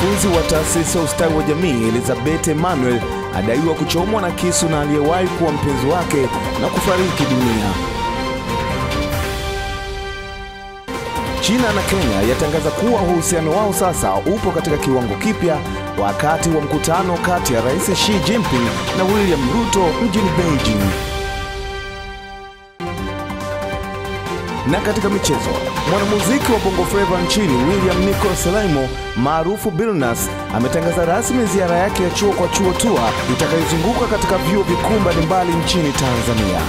Mwanafunzi wa taasisi ya ustawi wa jamii Elizabeth Emmanuel adaiwa kuchomwa na kisu na aliyewahi kuwa mpenzi wake na kufariki dunia. China na Kenya yatangaza kuwa uhusiano wao sasa upo katika kiwango kipya wakati wa mkutano kati ya Rais Xi Jinping na William Ruto mjini Beijing. Na katika michezo, mwanamuziki wa Bongo Flava nchini William Nico Selaimo maarufu Billnass ametangaza rasmi ziara yake ya chuo kwa chuo tour itakayozunguka katika vyuo vikuu mbalimbali nchini Tanzania.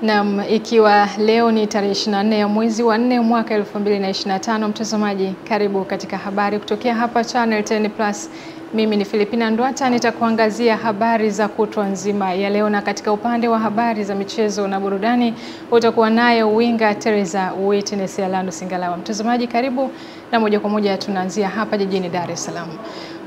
Naam, ikiwa leo ni tarehe 24 ya mwezi wa 4 mwaka 2025, mtazamaji, karibu katika habari kutokea hapa Channel 10 Plus. Mimi ni Filipina Ndwata, nitakuangazia habari za kutwa nzima ya leo, na katika upande wa habari za michezo na burudani utakuwa naye winga Teresa Witness Alando Singalawa. Mtazamaji, karibu, na moja kwa moja tunaanzia hapa jijini Dar es Salaam.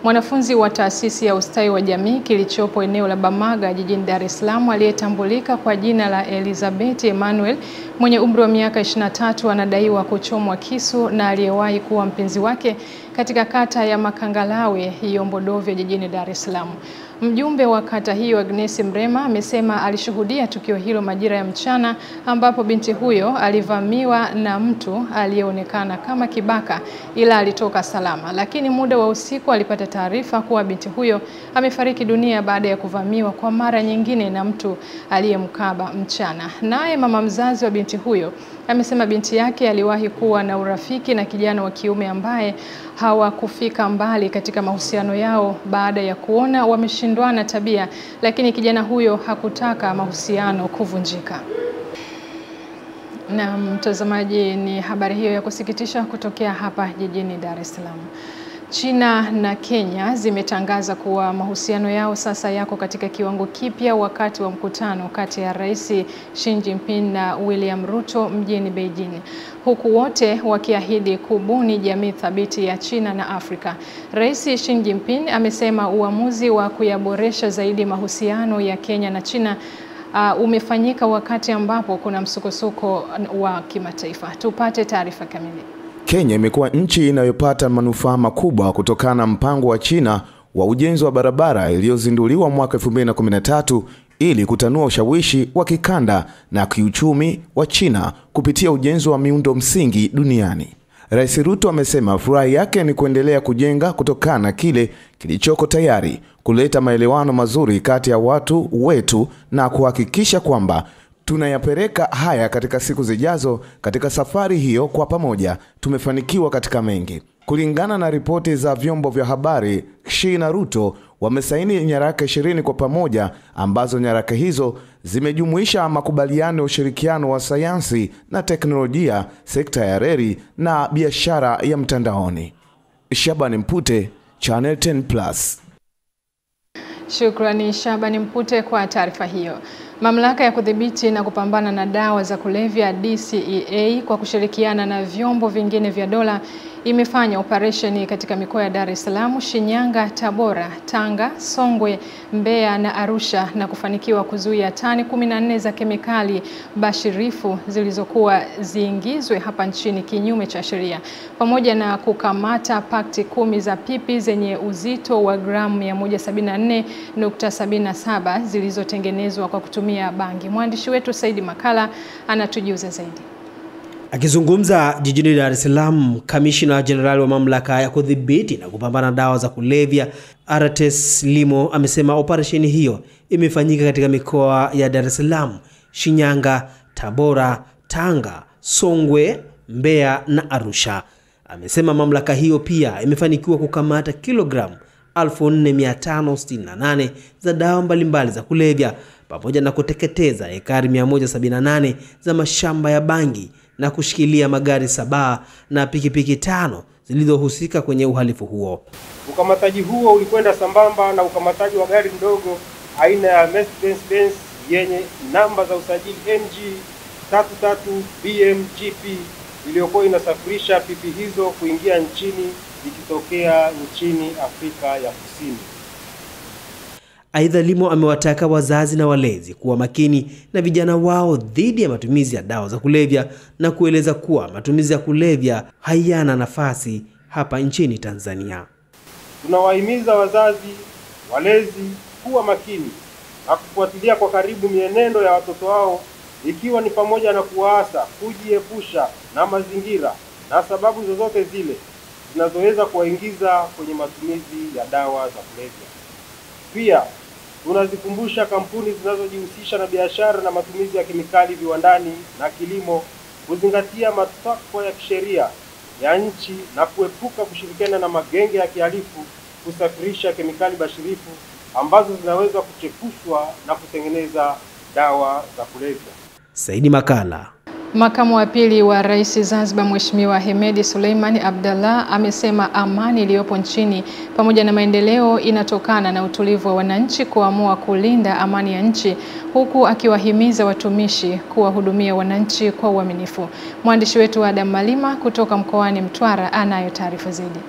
Mwanafunzi wa taasisi ya ustawi wa jamii kilichopo eneo la Bamaga jijini Dar es Salaam aliyetambulika kwa jina la Elizabeth Emmanuel mwenye umri wa miaka 23 anadaiwa kuchomwa kisu na aliyewahi kuwa mpenzi wake katika kata ya Makangalawe Yombo Dovya jijini Dar es Salaam. Mjumbe wa kata hiyo Agnes Mrema amesema alishuhudia tukio hilo majira ya mchana, ambapo binti huyo alivamiwa na mtu aliyeonekana kama kibaka ila alitoka salama, lakini muda wa usiku alipata taarifa kuwa binti huyo amefariki dunia baada ya kuvamiwa kwa mara nyingine na mtu aliyemkaba mchana. Naye mama mzazi wa binti huyo amesema binti yake aliwahi kuwa na urafiki na kijana wa kiume ambaye hawakufika mbali katika mahusiano yao baada ya kuona wameshindwana tabia, lakini kijana huyo hakutaka mahusiano kuvunjika. Na mtazamaji, ni habari hiyo ya kusikitisha kutokea hapa jijini Dar es Salaam. China na Kenya zimetangaza kuwa mahusiano yao sasa yako katika kiwango kipya wakati wa mkutano kati ya Rais Xi Jinping na William Ruto mjini Beijing, huku wote wakiahidi kubuni jamii thabiti ya China na Afrika. Rais Xi Jinping amesema uamuzi wa kuyaboresha zaidi mahusiano ya Kenya na China umefanyika wakati ambapo kuna msukosuko wa kimataifa. Tupate taarifa kamili. Kenya imekuwa nchi inayopata manufaa makubwa kutokana na mpango wa China wa ujenzi wa barabara iliyozinduliwa mwaka 2013 ili kutanua ushawishi wa kikanda na kiuchumi wa China kupitia ujenzi wa miundo msingi duniani. Rais Ruto amesema furaha yake ni kuendelea kujenga kutokana na kile kilichoko tayari, kuleta maelewano mazuri kati ya watu wetu na kuhakikisha kwamba tunayapeleka haya katika siku zijazo. Katika safari hiyo kwa pamoja tumefanikiwa katika mengi. Kulingana na ripoti za vyombo vya habari, Xi na Ruto wamesaini nyaraka 20 kwa pamoja, ambazo nyaraka hizo zimejumuisha makubaliano ya ushirikiano wa sayansi na teknolojia, sekta ya reli na biashara ya mtandaoni. Shabani Mpute, Channel 10 Plus. Shukrani Shabani Mpute kwa taarifa hiyo. Mamlaka ya kudhibiti na kupambana na dawa za kulevya DCEA kwa kushirikiana na vyombo vingine vya dola imefanya operesheni katika mikoa ya Dar es Salaam, Shinyanga, Tabora, Tanga, Songwe, Mbeya na Arusha na kufanikiwa kuzuia tani 14 za kemikali bashirifu zilizokuwa ziingizwe hapa nchini kinyume cha sheria, pamoja na kukamata pakti 10 za pipi zenye uzito wa gramu 174.77 zilizotengenezwa kwa kutumia bangi. Mwandishi wetu Saidi Makala anatujuza zaidi. Akizungumza jijini Dar es Salaam, Kamishna Jenerali wa mamlaka ya kudhibiti na kupambana na dawa za kulevya Arates Limo amesema operesheni hiyo imefanyika katika mikoa ya Dar es Salaam, Shinyanga, Tabora, Tanga, Songwe, Mbeya na Arusha. Amesema mamlaka hiyo pia imefanikiwa kukamata kilogramu 4568 za dawa mbalimbali za kulevya pamoja na kuteketeza ekari 178 za mashamba ya bangi na kushikilia magari 7 na pikipiki 5 zilizohusika kwenye uhalifu huo. Ukamataji huo ulikwenda sambamba na ukamataji wa gari ndogo aina ya Mercedes-Benz yenye namba za usajili MG 33 BMGP iliyokuwa inasafirisha pipi hizo kuingia nchini ikitokea nchini Afrika ya Kusini. Aidha, Limo amewataka wazazi na walezi kuwa makini na vijana wao dhidi ya matumizi ya dawa za kulevya na kueleza kuwa matumizi ya kulevya hayana nafasi hapa nchini Tanzania. Tunawahimiza wazazi, walezi kuwa makini na kufuatilia kwa karibu mienendo ya watoto wao, ikiwa ni pamoja na kuwaasa kujiepusha na mazingira na sababu zozote zile zinazoweza kuwaingiza kwenye matumizi ya dawa za kulevya. Pia tunazikumbusha kampuni zinazojihusisha na biashara na matumizi ya kemikali viwandani na kilimo kuzingatia matakwa ya kisheria ya nchi na kuepuka kushirikiana na magenge ya kihalifu kusafirisha kemikali bashirifu ambazo zinaweza kuchepushwa na kutengeneza dawa za kulevya. Saidi Makala. Makamu wa pili wa Rais Zanzibar Mheshimiwa Hemedi Suleiman Abdallah amesema amani iliyopo nchini pamoja na maendeleo inatokana na utulivu wa wananchi kuamua kulinda amani ya nchi, huku akiwahimiza watumishi kuwahudumia wananchi kwa uaminifu. Mwandishi wetu Adam Malima kutoka mkoani Mtwara anayo taarifa zaidi.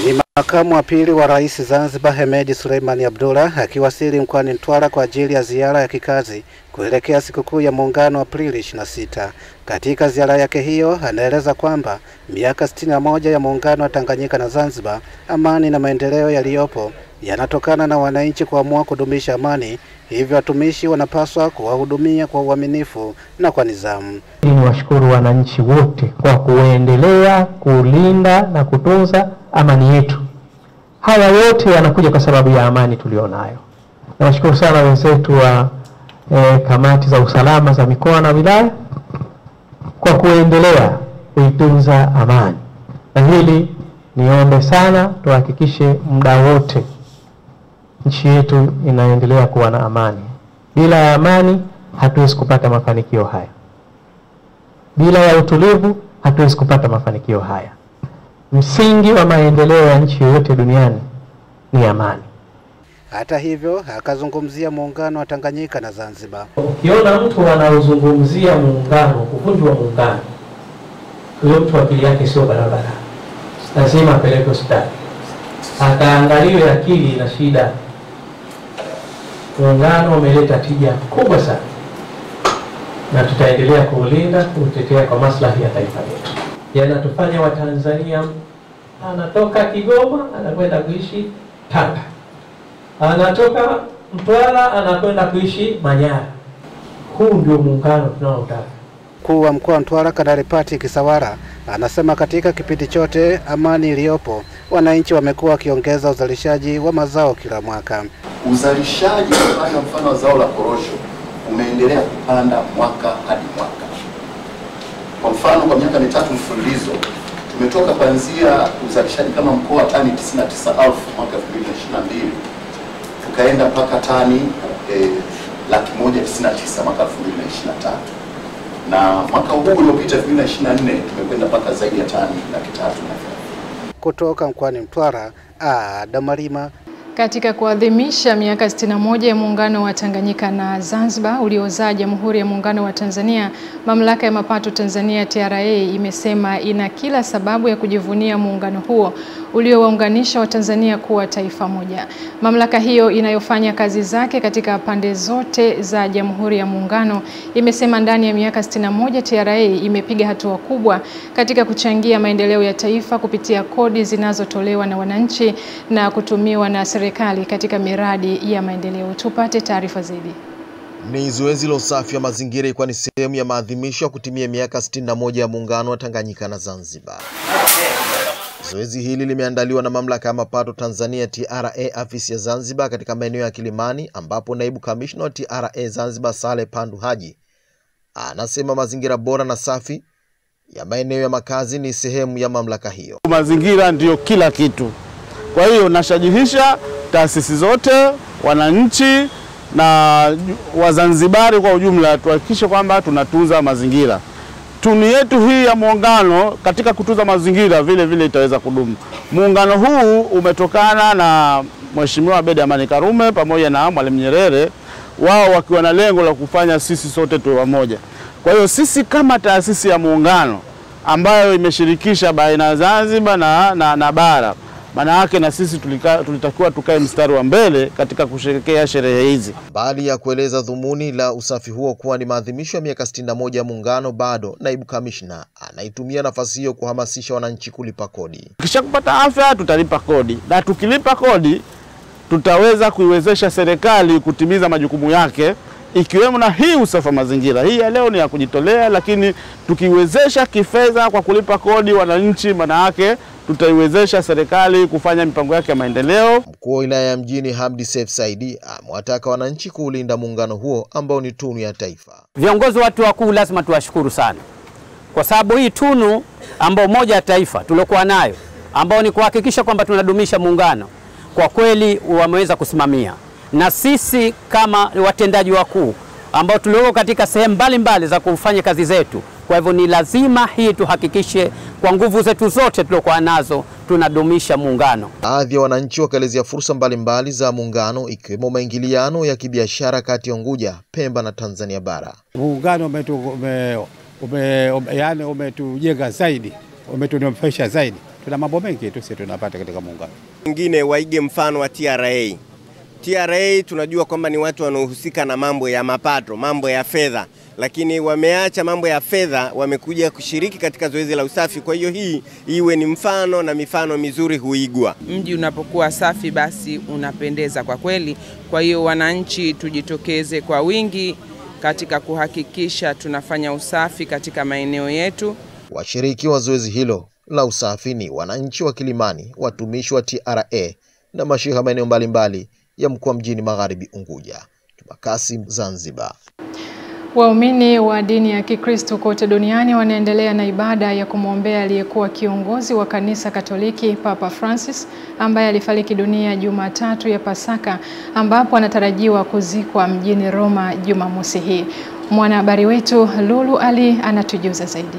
Ni makamu wa pili wa Rais Zanzibar Hemedi Suleiman Abdallah akiwasili mkoani Mtwara kwa ajili ya ziara ya kikazi kuelekea sikukuu ya Muungano Aprili 26. Katika ziara yake hiyo anaeleza kwamba miaka 61 ya muungano wa Tanganyika na Zanzibar, amani na maendeleo yaliyopo yanatokana na wananchi kuamua kudumisha amani, hivyo watumishi wanapaswa kuwahudumia kwa uaminifu na kwa nidhamu. Niwashukuru wananchi wote kwa kuendelea kulinda na kutunza amani yetu. Haya yote yanakuja kwa sababu ya amani tulionayo. Nawashukuru sana wenzetu wa kamati za usalama za mikoa na wilaya kwa kuendelea kuitunza amani. Na hili niombe sana tuhakikishe muda wote nchi yetu inaendelea kuwa na amani. Bila ya amani hatuwezi kupata mafanikio haya. Bila ya utulivu hatuwezi kupata mafanikio haya. Msingi wa maendeleo ya nchi yoyote duniani ni amani. Hata hivyo akazungumzia muungano wa Tanganyika na Zanzibar. Ukiona mtu anaozungumzia muungano, kuvunjwa muungano, huyo mtu akili yake sio barabara. Lazima apeleke hospitali, akaangaliwe akili na shida. Muungano umeleta tija kubwa sana, na tutaendelea kuulinda, kutetea kwa maslahi ya taifa letu. Yanatufanya Watanzania, anatoka Kigoma anakwenda kuishi Tanga, anatoka Mtwara anakwenda kuishi Manyara. Huu ndio muungano tunaotaka. Mkuu wa mkoa wa Mtwara Kanali Patrick Kisawara anasema katika kipindi chote amani iliyopo, wananchi wamekuwa wakiongeza uzalishaji wa mazao kila mwaka. Uzalishaji kwa mfano wa zao la korosho umeendelea kupanda mwaka hadi mwaka. Kwa mfano kwa miaka 3 mfululizo tumetoka kuanzia uzalishaji kama mkoa wa tani 99,000 mwaka 2022 tukaenda mpaka tani 199,000 mwaka 2023, na mwaka huu uliopita 2024 tumekwenda mpaka zaidi ya tani 300,000. Kutoka mkoani Mtwara, Adam Malima. Katika kuadhimisha miaka 61 ya muungano wa Tanganyika na Zanzibar uliozaa Jamhuri ya Muungano wa Tanzania, Mamlaka ya Mapato Tanzania TRA imesema ina kila sababu ya kujivunia muungano huo uliowaunganisha Watanzania kuwa taifa moja. Mamlaka hiyo inayofanya kazi zake katika pande zote za Jamhuri ya Muungano imesema ndani ya miaka 61 TRA imepiga hatua kubwa katika kuchangia maendeleo ya taifa kupitia kodi zinazotolewa na wananchi na kutumiwa na serikali katika miradi ya maendeleo. Tupate taarifa zaidi. Ni zoezi la usafi wa mazingira ikiwa ni sehemu ya maadhimisho ya kutimia miaka 61 ya muungano wa Tanganyika na Zanzibar. Zoezi hili limeandaliwa na Mamlaka ya Mapato Tanzania TRA afisi ya Zanzibar katika maeneo ya Kilimani, ambapo naibu kamishna wa TRA Zanzibar Saleh Pandu Haji anasema mazingira bora na safi ya maeneo ya makazi ni sehemu ya mamlaka hiyo. Mazingira ndio kila kitu. Kwa hiyo nashajihisha taasisi zote, wananchi na Wazanzibari kwa ujumla tuhakikishe kwamba tunatunza mazingira. Tunu yetu hii ya muungano katika kutunza mazingira vile vile itaweza kudumu. Muungano huu umetokana na Mheshimiwa Abeid Amani Karume pamoja na Mwalimu Nyerere, wao wakiwa na lengo la kufanya sisi sote tuwe pamoja. Kwa hiyo sisi kama taasisi ya muungano ambayo imeshirikisha baina ya Zanzibar na bara, maana yake na sisi tulitakiwa tukae mstari wa mbele katika kusherehekea sherehe hizi. Bali ya kueleza dhumuni la usafi huo kuwa ni maadhimisho ya miaka 61 ya muungano, bado naibu kamishna anaitumia nafasi hiyo kuhamasisha wananchi kulipa kodi. Kisha kupata afya tutalipa kodi, na tukilipa kodi tutaweza kuiwezesha serikali kutimiza majukumu yake, ikiwemo na hii usafi wa mazingira. Hii ya leo ni ya kujitolea, lakini tukiwezesha kifedha kwa kulipa kodi wananchi, maana yake tutaiwezesha serikali kufanya mipango yake ya maendeleo. Mkuu wa wilaya ya Mjini Hamdi Seif Saidi amewataka wananchi kuulinda muungano huo ambao ni tunu ya taifa. Viongozi watu wakuu lazima tuwashukuru sana, kwa sababu hii tunu ambao moja ya taifa tuliokuwa nayo, ambao ni kuhakikisha kwamba tunadumisha muungano, kwa kweli wameweza kusimamia. Na sisi kama watendaji wakuu ambao tulioko katika sehemu mbalimbali za kufanya kazi zetu, kwa hivyo ni lazima hii tuhakikishe kwa nguvu zetu zote tuliokuwa nazo tunadumisha muungano. Baadhi ya wananchi wakaelezea fursa mbalimbali za muungano, ikiwemo maingiliano ya kibiashara kati ya Unguja, Pemba na Tanzania bara. Muungano umetujenga zaidi, umetunufaisha zaidi. Tuna mambo mengi tu sisi tunapata katika muungano. Wengine waige mfano wa TRA. TRA tunajua kwamba ni watu wanaohusika na mambo ya mapato, mambo ya fedha, lakini wameacha mambo ya fedha, wamekuja kushiriki katika zoezi la usafi. Kwa hiyo hii iwe ni mfano, na mifano mizuri huigwa. Mji unapokuwa safi basi unapendeza kwa kweli. Kwa hiyo wananchi tujitokeze kwa wingi katika kuhakikisha tunafanya usafi katika maeneo yetu. Washiriki wa zoezi hilo la usafi ni wananchi wa Kilimani, watumishi wa TRA na masheha maeneo mbalimbali ya mkoa Mjini Magharibi Unguja. Kasim, Zanzibar. Waumini wa dini ya Kikristo kote duniani wanaendelea na ibada ya kumwombea aliyekuwa kiongozi wa kanisa Katoliki Papa Francis, ambaye alifariki dunia Jumatatu ya Pasaka, ambapo anatarajiwa kuzikwa mjini Roma Jumamosi hii. Mwanahabari wetu Lulu Ali anatujuza zaidi.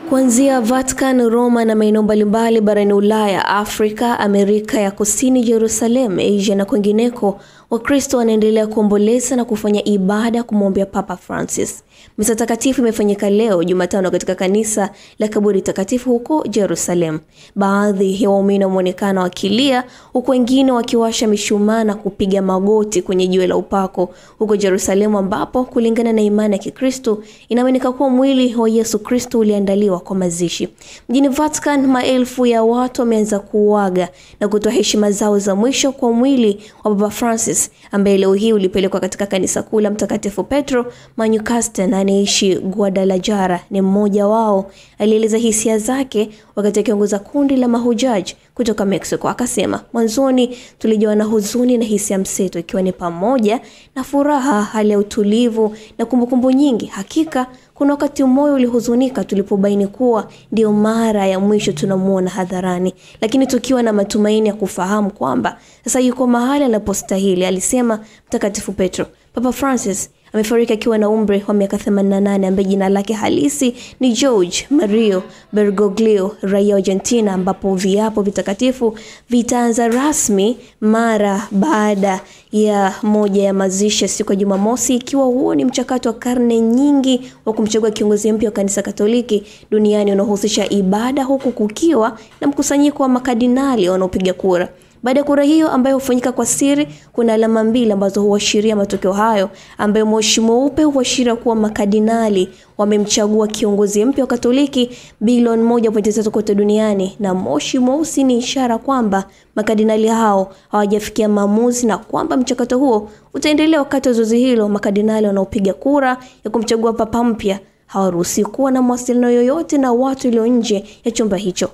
Kuanzia Vatican, Roma na maeneo mbalimbali barani Ulaya, Afrika, Amerika ya Kusini, Jerusalem, Asia na kwingineko, Wakristo wanaendelea kuomboleza na kufanya ibada kumwombea Papa Francis. Misa takatifu imefanyika leo Jumatano katika kanisa la Kaburi Takatifu huko Jerusalem. Baadhi ya waumini wameonekana wakilia, huku wengine wakiwasha mishumaa na kupiga magoti kwenye jiwe la upako huko Jerusalem, ambapo kulingana na imani ya Kikristo inaaminika kuwa mwili wa Yesu Kristo uliandaliwa kwa mazishi. Mjini Vatican, maelfu ya watu wameanza kuaga na kutoa heshima zao za mwisho kwa mwili wa Papa Francis, ambaye leo hii ulipelekwa katika kanisa kuu la Mtakatifu Petro Manyukaste, na anaishi Guadalajara. Ni mmoja wao alieleza hisia zake wakati akiongoza kundi la mahujaji kutoka Mexico. Akasema, mwanzoni tulijawa na huzuni na hisia mseto, ikiwa ni pamoja na furaha, hali ya utulivu na kumbukumbu nyingi. Hakika kuna wakati moyo ulihuzunika tulipobaini kuwa ndio mara ya mwisho tunamuona hadharani, lakini tukiwa na matumaini ya kufahamu kwamba sasa yuko mahali anapostahili, alisema Mtakatifu Petro. Papa Francis amefariki akiwa na umri wa miaka 88, ambaye jina lake halisi ni Jorge Mario Bergoglio, raia wa Argentina, ambapo viapo vitakatifu vitaanza rasmi mara baada ya moja ya mazishi siku ya Jumamosi, ikiwa huo ni mchakato wa karne nyingi wa kumchagua kiongozi mpya wa kanisa Katoliki duniani unaohusisha ibada, huku kukiwa na mkusanyiko wa makardinali wanaopiga kura. Baada ya kura hiyo ambayo hufanyika kwa siri, kuna alama mbili ambazo huashiria matokeo hayo, ambayo moshi mweupe huashiria kuwa makardinali wamemchagua kiongozi mpya wa Katoliki bilioni 1.3 kote duniani, na moshi mweusi ni ishara kwamba makardinali hao hawajafikia maamuzi na kwamba mchakato huo utaendelea. Wakati wa zoezi hilo, makardinali wanaopiga kura ya kumchagua papa mpya hawaruhusi kuwa na mawasiliano yoyote na watu walio nje ya chumba hicho.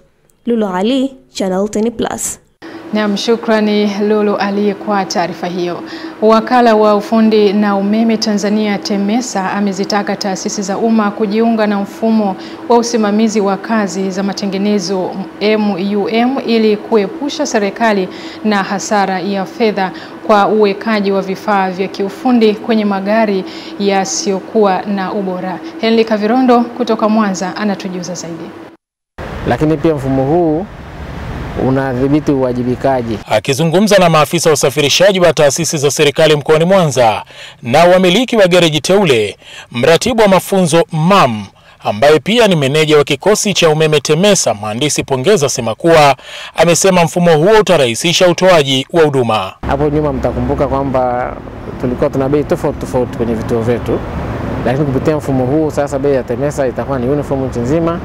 Lulu Ali, Channel 10+. Naam, shukrani Lulu Ali kwa taarifa hiyo. Wakala wa ufundi na umeme Tanzania TEMESA amezitaka taasisi za umma kujiunga na mfumo wa usimamizi wa kazi za matengenezo MUM ili kuepusha serikali na hasara ya fedha kwa uwekaji wa vifaa vya kiufundi kwenye magari yasiyokuwa na ubora. Henry Kavirondo kutoka Mwanza anatujuza zaidi. Lakini pia mfumo huu unadhibiti uwajibikaji. Akizungumza na maafisa wa usafirishaji wa taasisi za serikali mkoani Mwanza na wamiliki wa gereji teule, mratibu wa mafunzo MAM ambaye pia ni meneja wa kikosi cha umeme TEMESA, mhandisi Pongeza Semakua, amesema mfumo huo utarahisisha utoaji wa huduma. Hapo nyuma mtakumbuka kwamba tulikuwa tuna bei tofauti kwenye vituo vyetu, lakini kupitia mfumo huu sasa bei ya TEMESA itakuwa ni uniform nchi nzima,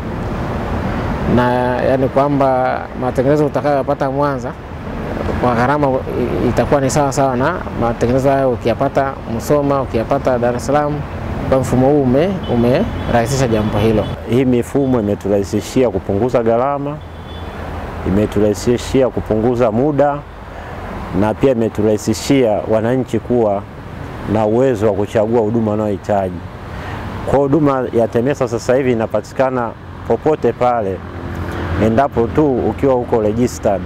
na yani kwamba matengenezo utakayopata Mwanza kwa gharama itakuwa ni sawa na matengenezo hayo ukiyapata Musoma, ukiyapata Dar es Salaam. Kwa mfumo huu umerahisisha jambo hilo. Hii mifumo imeturahisishia kupunguza gharama, imeturahisishia kupunguza muda, na pia imeturahisishia wananchi kuwa na uwezo wa kuchagua huduma wanayohitaji. Kwa huduma ya TEMESA sasa hivi inapatikana popote pale, endapo tu ukiwa huko registered.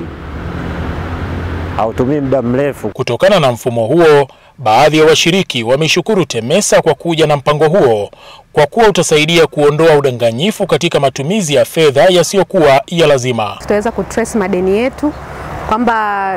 Hautumii muda mrefu. Kutokana na mfumo huo, baadhi ya washiriki wameshukuru TEMESA kwa kuja na mpango huo, kwa kuwa utasaidia kuondoa udanganyifu katika matumizi ya fedha yasiyokuwa ya lazima. Tutaweza kutrace madeni yetu, kwamba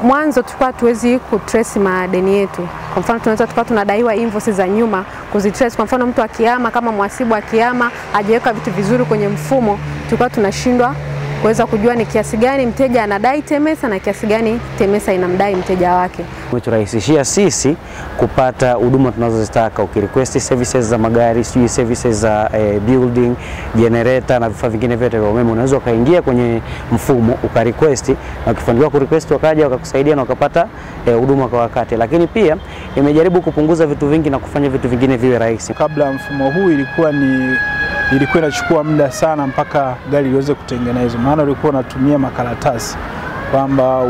mwanzo tulikuwa tuwezi kutrace madeni yetu. Kwa mfano tunaweza tukawa tunadaiwa invoices za nyuma, kuzitrace. Kwa mfano mtu akihama, kama mhasibu akihama hajaweka vitu vizuri kwenye mfumo, tulikuwa tunashindwa kuweza kujua ni kiasi gani mteja anadai TEMESA na kiasi gani TEMESA inamdai mteja wake. Umeturahisishia sisi kupata huduma tunazozitaka, ukirequest services za magari, services za building, generator na vifaa vingine vyote vya umeme, unaweza ukaingia kwenye mfumo ukarequest, na ukifanikiwa kurequest wakaja wakakusaidia na ukapata huduma kwa wakati. Lakini pia imejaribu kupunguza vitu vingi na kufanya vitu vingine viwe rahisi. Kabla mfumo huu ilikuwa inachukua muda sana mpaka gari liweze kutengenezwa, maana ulikuwa unatumia makaratasi kwamba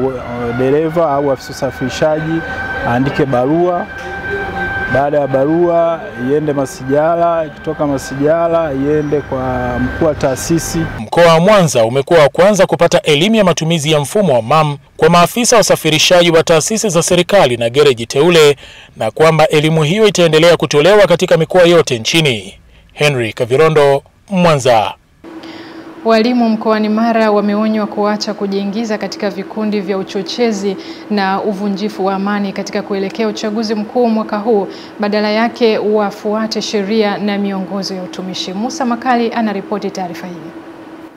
dereva au afisa usafirishaji aandike barua, baada ya barua iende masijala, ikitoka masijala iende kwa mkuu wa taasisi. Mkoa wa Mwanza umekuwa wa kwanza kupata elimu ya matumizi ya mfumo wa MAM kwa maafisa wa usafirishaji wa taasisi za serikali na gereji teule, na kwamba elimu hiyo itaendelea kutolewa katika mikoa yote nchini. Henry Kavirondo, Mwanza. Walimu mkoani Mara wameonywa kuacha kujiingiza katika vikundi vya uchochezi na uvunjifu wa amani katika kuelekea uchaguzi mkuu mwaka huu, badala yake wafuate sheria na miongozo ya utumishi. Musa Makali anaripoti taarifa hii.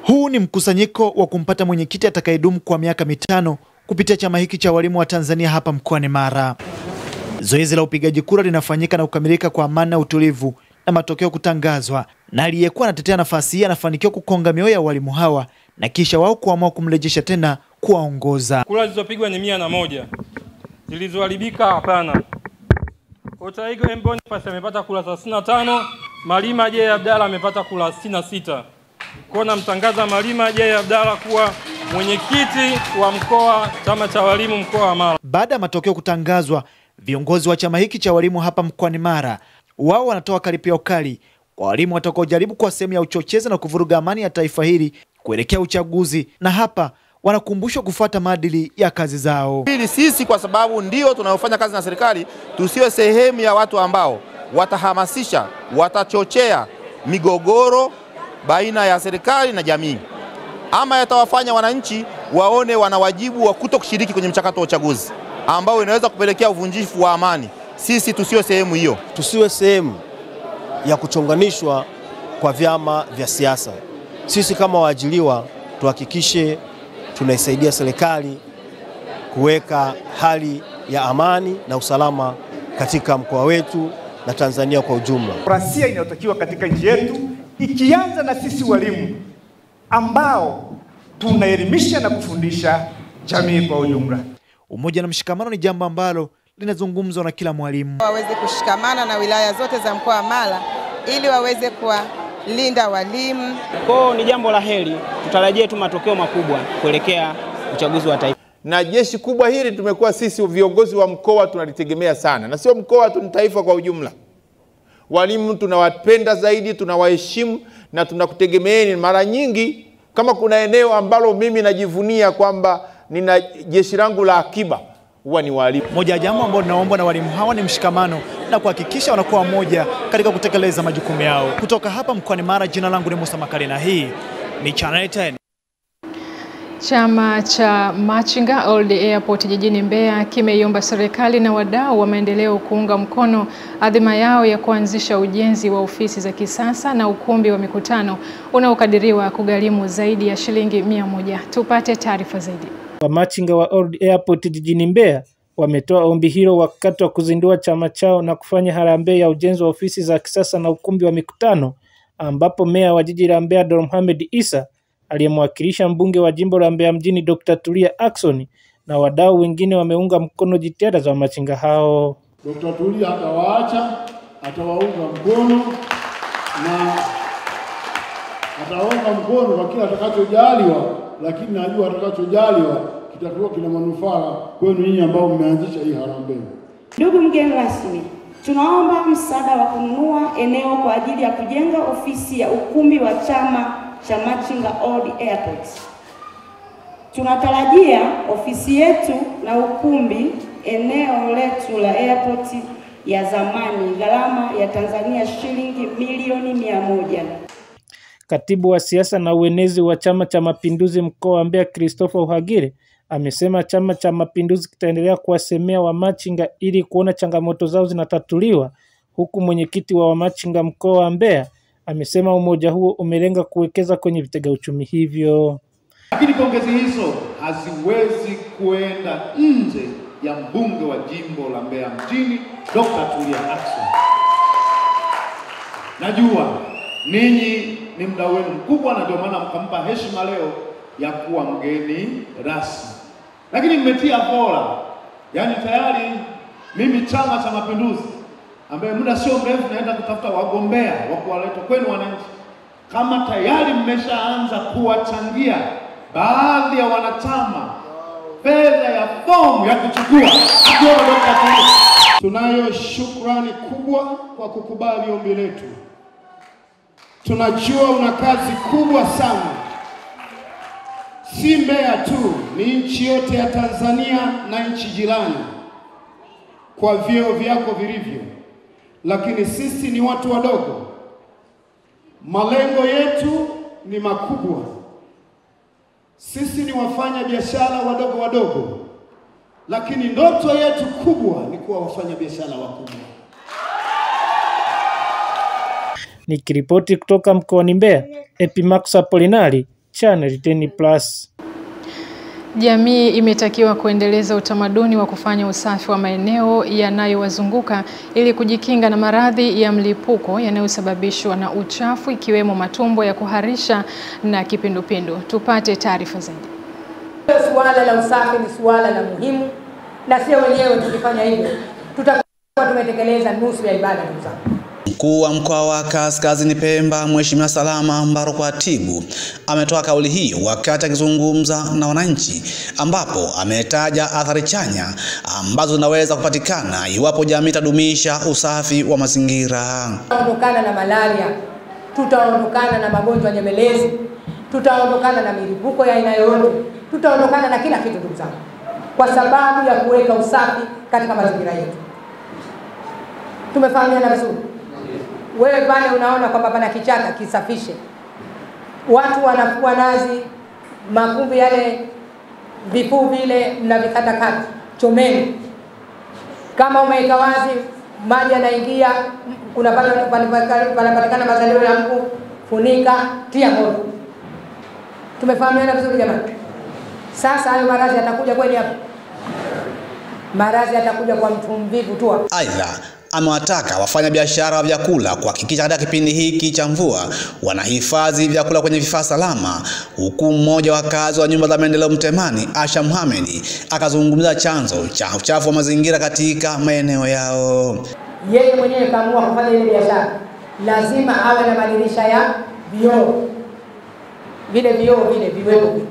Huu ni mkusanyiko wa kumpata mwenyekiti atakayedumu kwa miaka 5 kupitia chama hiki cha walimu wa Tanzania hapa mkoani Mara. Zoezi la upigaji kura linafanyika na kukamilika kwa amani na utulivu, na matokeo kutangazwa, na aliyekuwa anatetea nafasi hii anafanikiwa kukonga mioyo ya walimu hawa na kisha wao kuamua kumrejesha tena kuwaongoza. Kura zilizopigwa ni 101. Zilizoharibika hapana. Otaigo Mbonifasi amepata kura 35, Malima J Abdalla amepata kura 66. Kwa namtangaza Malima J Abdalla kuwa mwenyekiti wa mkoa chama cha walimu mkoa wa Mara. Baada ya matokeo kutangazwa, viongozi wa chama hiki cha walimu hapa mkoani Mara wao wanatoa karipio kali kwa walimu watakaojaribu kwa sehemu ya uchochezi na kuvuruga amani ya taifa hili kuelekea uchaguzi, na hapa wanakumbushwa kufuata maadili ya kazi zao. Ili sisi kwa sababu ndio tunayofanya kazi na serikali, tusiwe sehemu ya watu ambao watahamasisha, watachochea migogoro baina ya serikali na jamii, ama yatawafanya wananchi waone wana wajibu wa kutokushiriki kwenye mchakato wa uchaguzi ambao inaweza kupelekea uvunjifu wa amani. Sisi tusiwe sehemu hiyo. Tusiwe sehemu ya kuchonganishwa kwa vyama vya siasa. Sisi kama waajiriwa tuhakikishe tunaisaidia serikali kuweka hali ya amani na usalama katika mkoa wetu na Tanzania kwa ujumla. Demokrasia inayotakiwa katika nchi yetu ikianza na sisi walimu ambao tunaelimisha na kufundisha jamii kwa ujumla. Umoja na mshikamano ni jambo ambalo linazungumzwa na kila mwalimu. Waweze kushikamana na wilaya zote za mkoa wa Mara ili waweze kuwalinda walimu. Kwa ni jambo la heri, tutarajie tu matokeo makubwa kuelekea uchaguzi wa taifa. Na jeshi kubwa hili tumekuwa sisi viongozi wa mkoa tunalitegemea sana, na sio mkoa tu, ni taifa kwa ujumla. Walimu tunawapenda zaidi, tunawaheshimu na tunakutegemeeni. Mara nyingi kama kuna eneo ambalo mimi najivunia kwamba nina jeshi langu la akiba, huwa ni walimu. Moja ya jambo ambalo tunaomba na walimu hawa ni mshikamano na kuhakikisha wanakuwa moja katika kutekeleza majukumu yao. Kutoka hapa mkoani Mara, jina langu ni Musa Makali na hii ni Channel 10. Chama cha Machinga Old Airport jijini Mbeya kimeiomba serikali na wadau wa maendeleo kuunga mkono adhima yao ya kuanzisha ujenzi wa ofisi za kisasa na ukumbi wa mikutano unaokadiriwa kugharimu zaidi ya shilingi 100. Tupate taarifa zaidi. Wamachinga wa Old Airport jijini Mbeya wametoa ombi hilo wakati wa kuzindua chama chao na kufanya harambee ya ujenzi wa ofisi za kisasa na ukumbi wa mikutano, ambapo meya wa jiji la Mbeya Dr. Mohamed Isa aliyemwakilisha mbunge wa jimbo la Mbeya mjini Dr. Tulia Ackson na wadau wengine wameunga mkono jitihada za wamachinga hao. Dr. Tulia atawaacha, atawaunga mkono na atawaunga mkono kwa kila atakachojaliwa, lakini najua atakachojaliwa kitakuwa kina manufaa kwenu nyinyi ambao mmeanzisha hii harambee. Ndugu mgeni rasmi, tunaomba msaada wa kununua eneo kwa ajili ya kujenga ofisi ya ukumbi wa chama cha Machinga Old Airport. Tunatarajia ofisi yetu na ukumbi eneo letu la airport ya zamani gharama ya Tanzania shilingi milioni 100. Katibu wa siasa na uenezi wa Chama cha Mapinduzi mkoa wa Mbeya Christopher Uhagire amesema Chama cha Mapinduzi kitaendelea kuwasemea wamachinga ili kuona changamoto zao zinatatuliwa, huku mwenyekiti wa wamachinga mkoa wa Mbeya amesema umoja huo umelenga kuwekeza kwenye vitega uchumi hivyo. Lakini pongezi hizo haziwezi kuenda nje ya mbunge wa jimbo la Mbeya mjini Dr. Tulia Ackson. Najua ninyi ni mdau wenu mkubwa na ndio maana mkampa heshima leo ya kuwa mgeni rasmi. Lakini mmetia bora. Yaani tayari mimi Chama cha Mapinduzi ambaye muda sio mrefu naenda kutafuta wagombea wa kuwaleta kwenu wananchi. Kama tayari mmeshaanza kuwachangia baadhi ya wanachama fedha ya fomu ya kuchukua akiwa Dr. Tulia. Tunayo shukrani kubwa kwa kukubali ombi letu. Tunajua una kazi kubwa sana. Si Mbeya tu, ni nchi yote ya Tanzania na nchi jirani kwa vyeo vyako vilivyo. Lakini sisi ni watu wadogo. Malengo yetu ni makubwa. Sisi ni wafanya biashara wadogo wadogo. Lakini ndoto yetu kubwa ni kuwa wafanya biashara wakubwa. Nikiripoti kutoka mkoani Mbeya, Epimax Apolinari, Channel 10+. Jamii imetakiwa kuendeleza utamaduni wa kufanya usafi wa maeneo yanayowazunguka ili kujikinga na maradhi ya mlipuko yanayosababishwa na uchafu ikiwemo matumbo ya kuharisha na kipindupindu. Tupate taarifa zaidi. Suala la usafi ni suala la muhimu na sio wenyewe tukifanya hivyo tutakuwa tumetekeleza nusu ya ibada ndugu zangu. Mkuu wa mkoa wa Kaskazini Pemba Mheshimiwa Salama Mbaroko Atibu ametoa kauli hiyo wakati akizungumza na wananchi, ambapo ametaja athari chanya ambazo zinaweza kupatikana iwapo jamii itadumisha usafi wa mazingira. Tutaondokana na malaria, tutaondokana na magonjwa nyemelezi, tutaondokana na milipuko ya aina yoyote, tutaondokana na kila kitu ndugu zangu, kwa sababu ya kuweka usafi katika mazingira yetu. Tumefahamiana vizuri? Wewe pale unaona kwamba pana kichaka, kisafishe. Watu wanafua nazi, makumbi yale vifuu vile mnavikata, chomeni. Kama umeweka wazi, maji yanaingia, kuna panapatikana mazalio ya mbu, funika, tia moto. Tumefahamiana vizuri jamani? Sasa hayo maradhi yatakuja kweli hapo? Maradhi yatakuja kwa mtu mvivu tu. Aidha, amewataka wafanya biashara wa vyakula kuhakikisha katika kipindi hiki cha mvua wanahifadhi vyakula kwenye vifaa salama, huku mmoja wa wakazi wa nyumba za maendeleo Mtemani Asha Mohamed akazungumza chanzo cha uchafu wa mazingira katika maeneo yao. Yeye mwenyewe kaamua kufanya ile biashara, lazima awe na madirisha ya vioo. Vile vioo vile viwepo.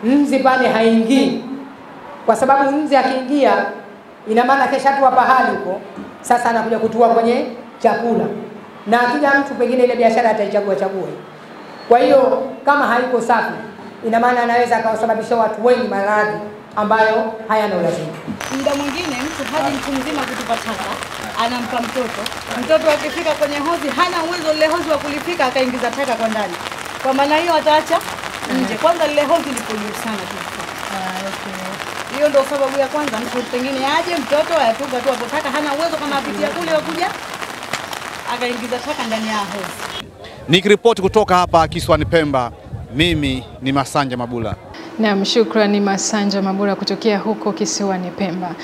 Nzi pale haingii. Kwa sababu nzi akiingia ina maana kesha tu pahali huko. Sasa anakuja kutua kwenye chakula. Na akija mtu pengine ile biashara ataichagua. Kwa hiyo kama haiko safi, ina maana anaweza akawasababisha watu wengi maradhi ambayo hayana lazima. Muda mwingine mtu haji mtu mzima kutupa taka, anampa mtoto. Mtoto akifika kwenye hozi hana uwezo ile hozi wa kulifika akaingiza taka kwa ndani. Kwa maana hiyo ataacha nje. pale. Kwanza lile hodi liko juu sana tu. Hiyo ndio sababu ya kwanza, mtu pengine aje mtoto ayatupa tu hapo taka, hana uwezo kama apitia kule wakuja akaingiza taka ndani ya hodi. Nikiripoti kutoka hapa kisiwani Pemba, mimi ni Masanja Mabula. Naam, shukrani Masanja Mabula kutokea huko kisiwani Pemba.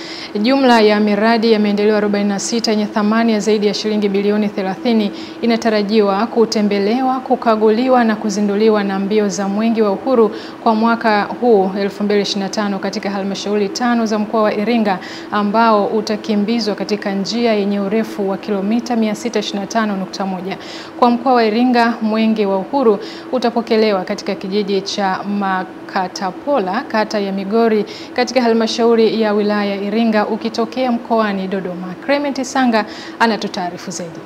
Jumla ya miradi ya maendeleo 46 yenye thamani ya zaidi ya shilingi bilioni 30 inatarajiwa kutembelewa, kukaguliwa na kuzinduliwa na mbio za Mwenge wa Uhuru kwa mwaka huu 2025 katika halmashauri 5 za mkoa wa Iringa, ambao utakimbizwa katika njia yenye urefu wa kilomita 625.1. Kwa mkoa wa Iringa, Mwenge wa Uhuru utapokelewa katika kijiji cha Makatapola, kata ya Migori, katika halmashauri ya wilaya Iringa, ukitokea mkoani Dodoma. Clement Sanga anatutaarifu zaidi.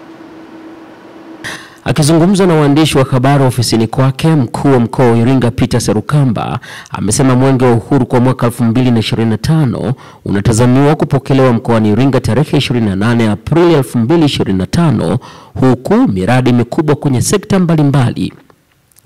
Akizungumza na waandishi wa habari ofisini kwake, mkuu wa mkoa wa Iringa Peter Serukamba amesema Mwenge wa Uhuru kwa mwaka 2025 unatazamiwa kupokelewa mkoani Iringa tarehe 28 Aprili 2025, huku miradi mikubwa kwenye sekta mbalimbali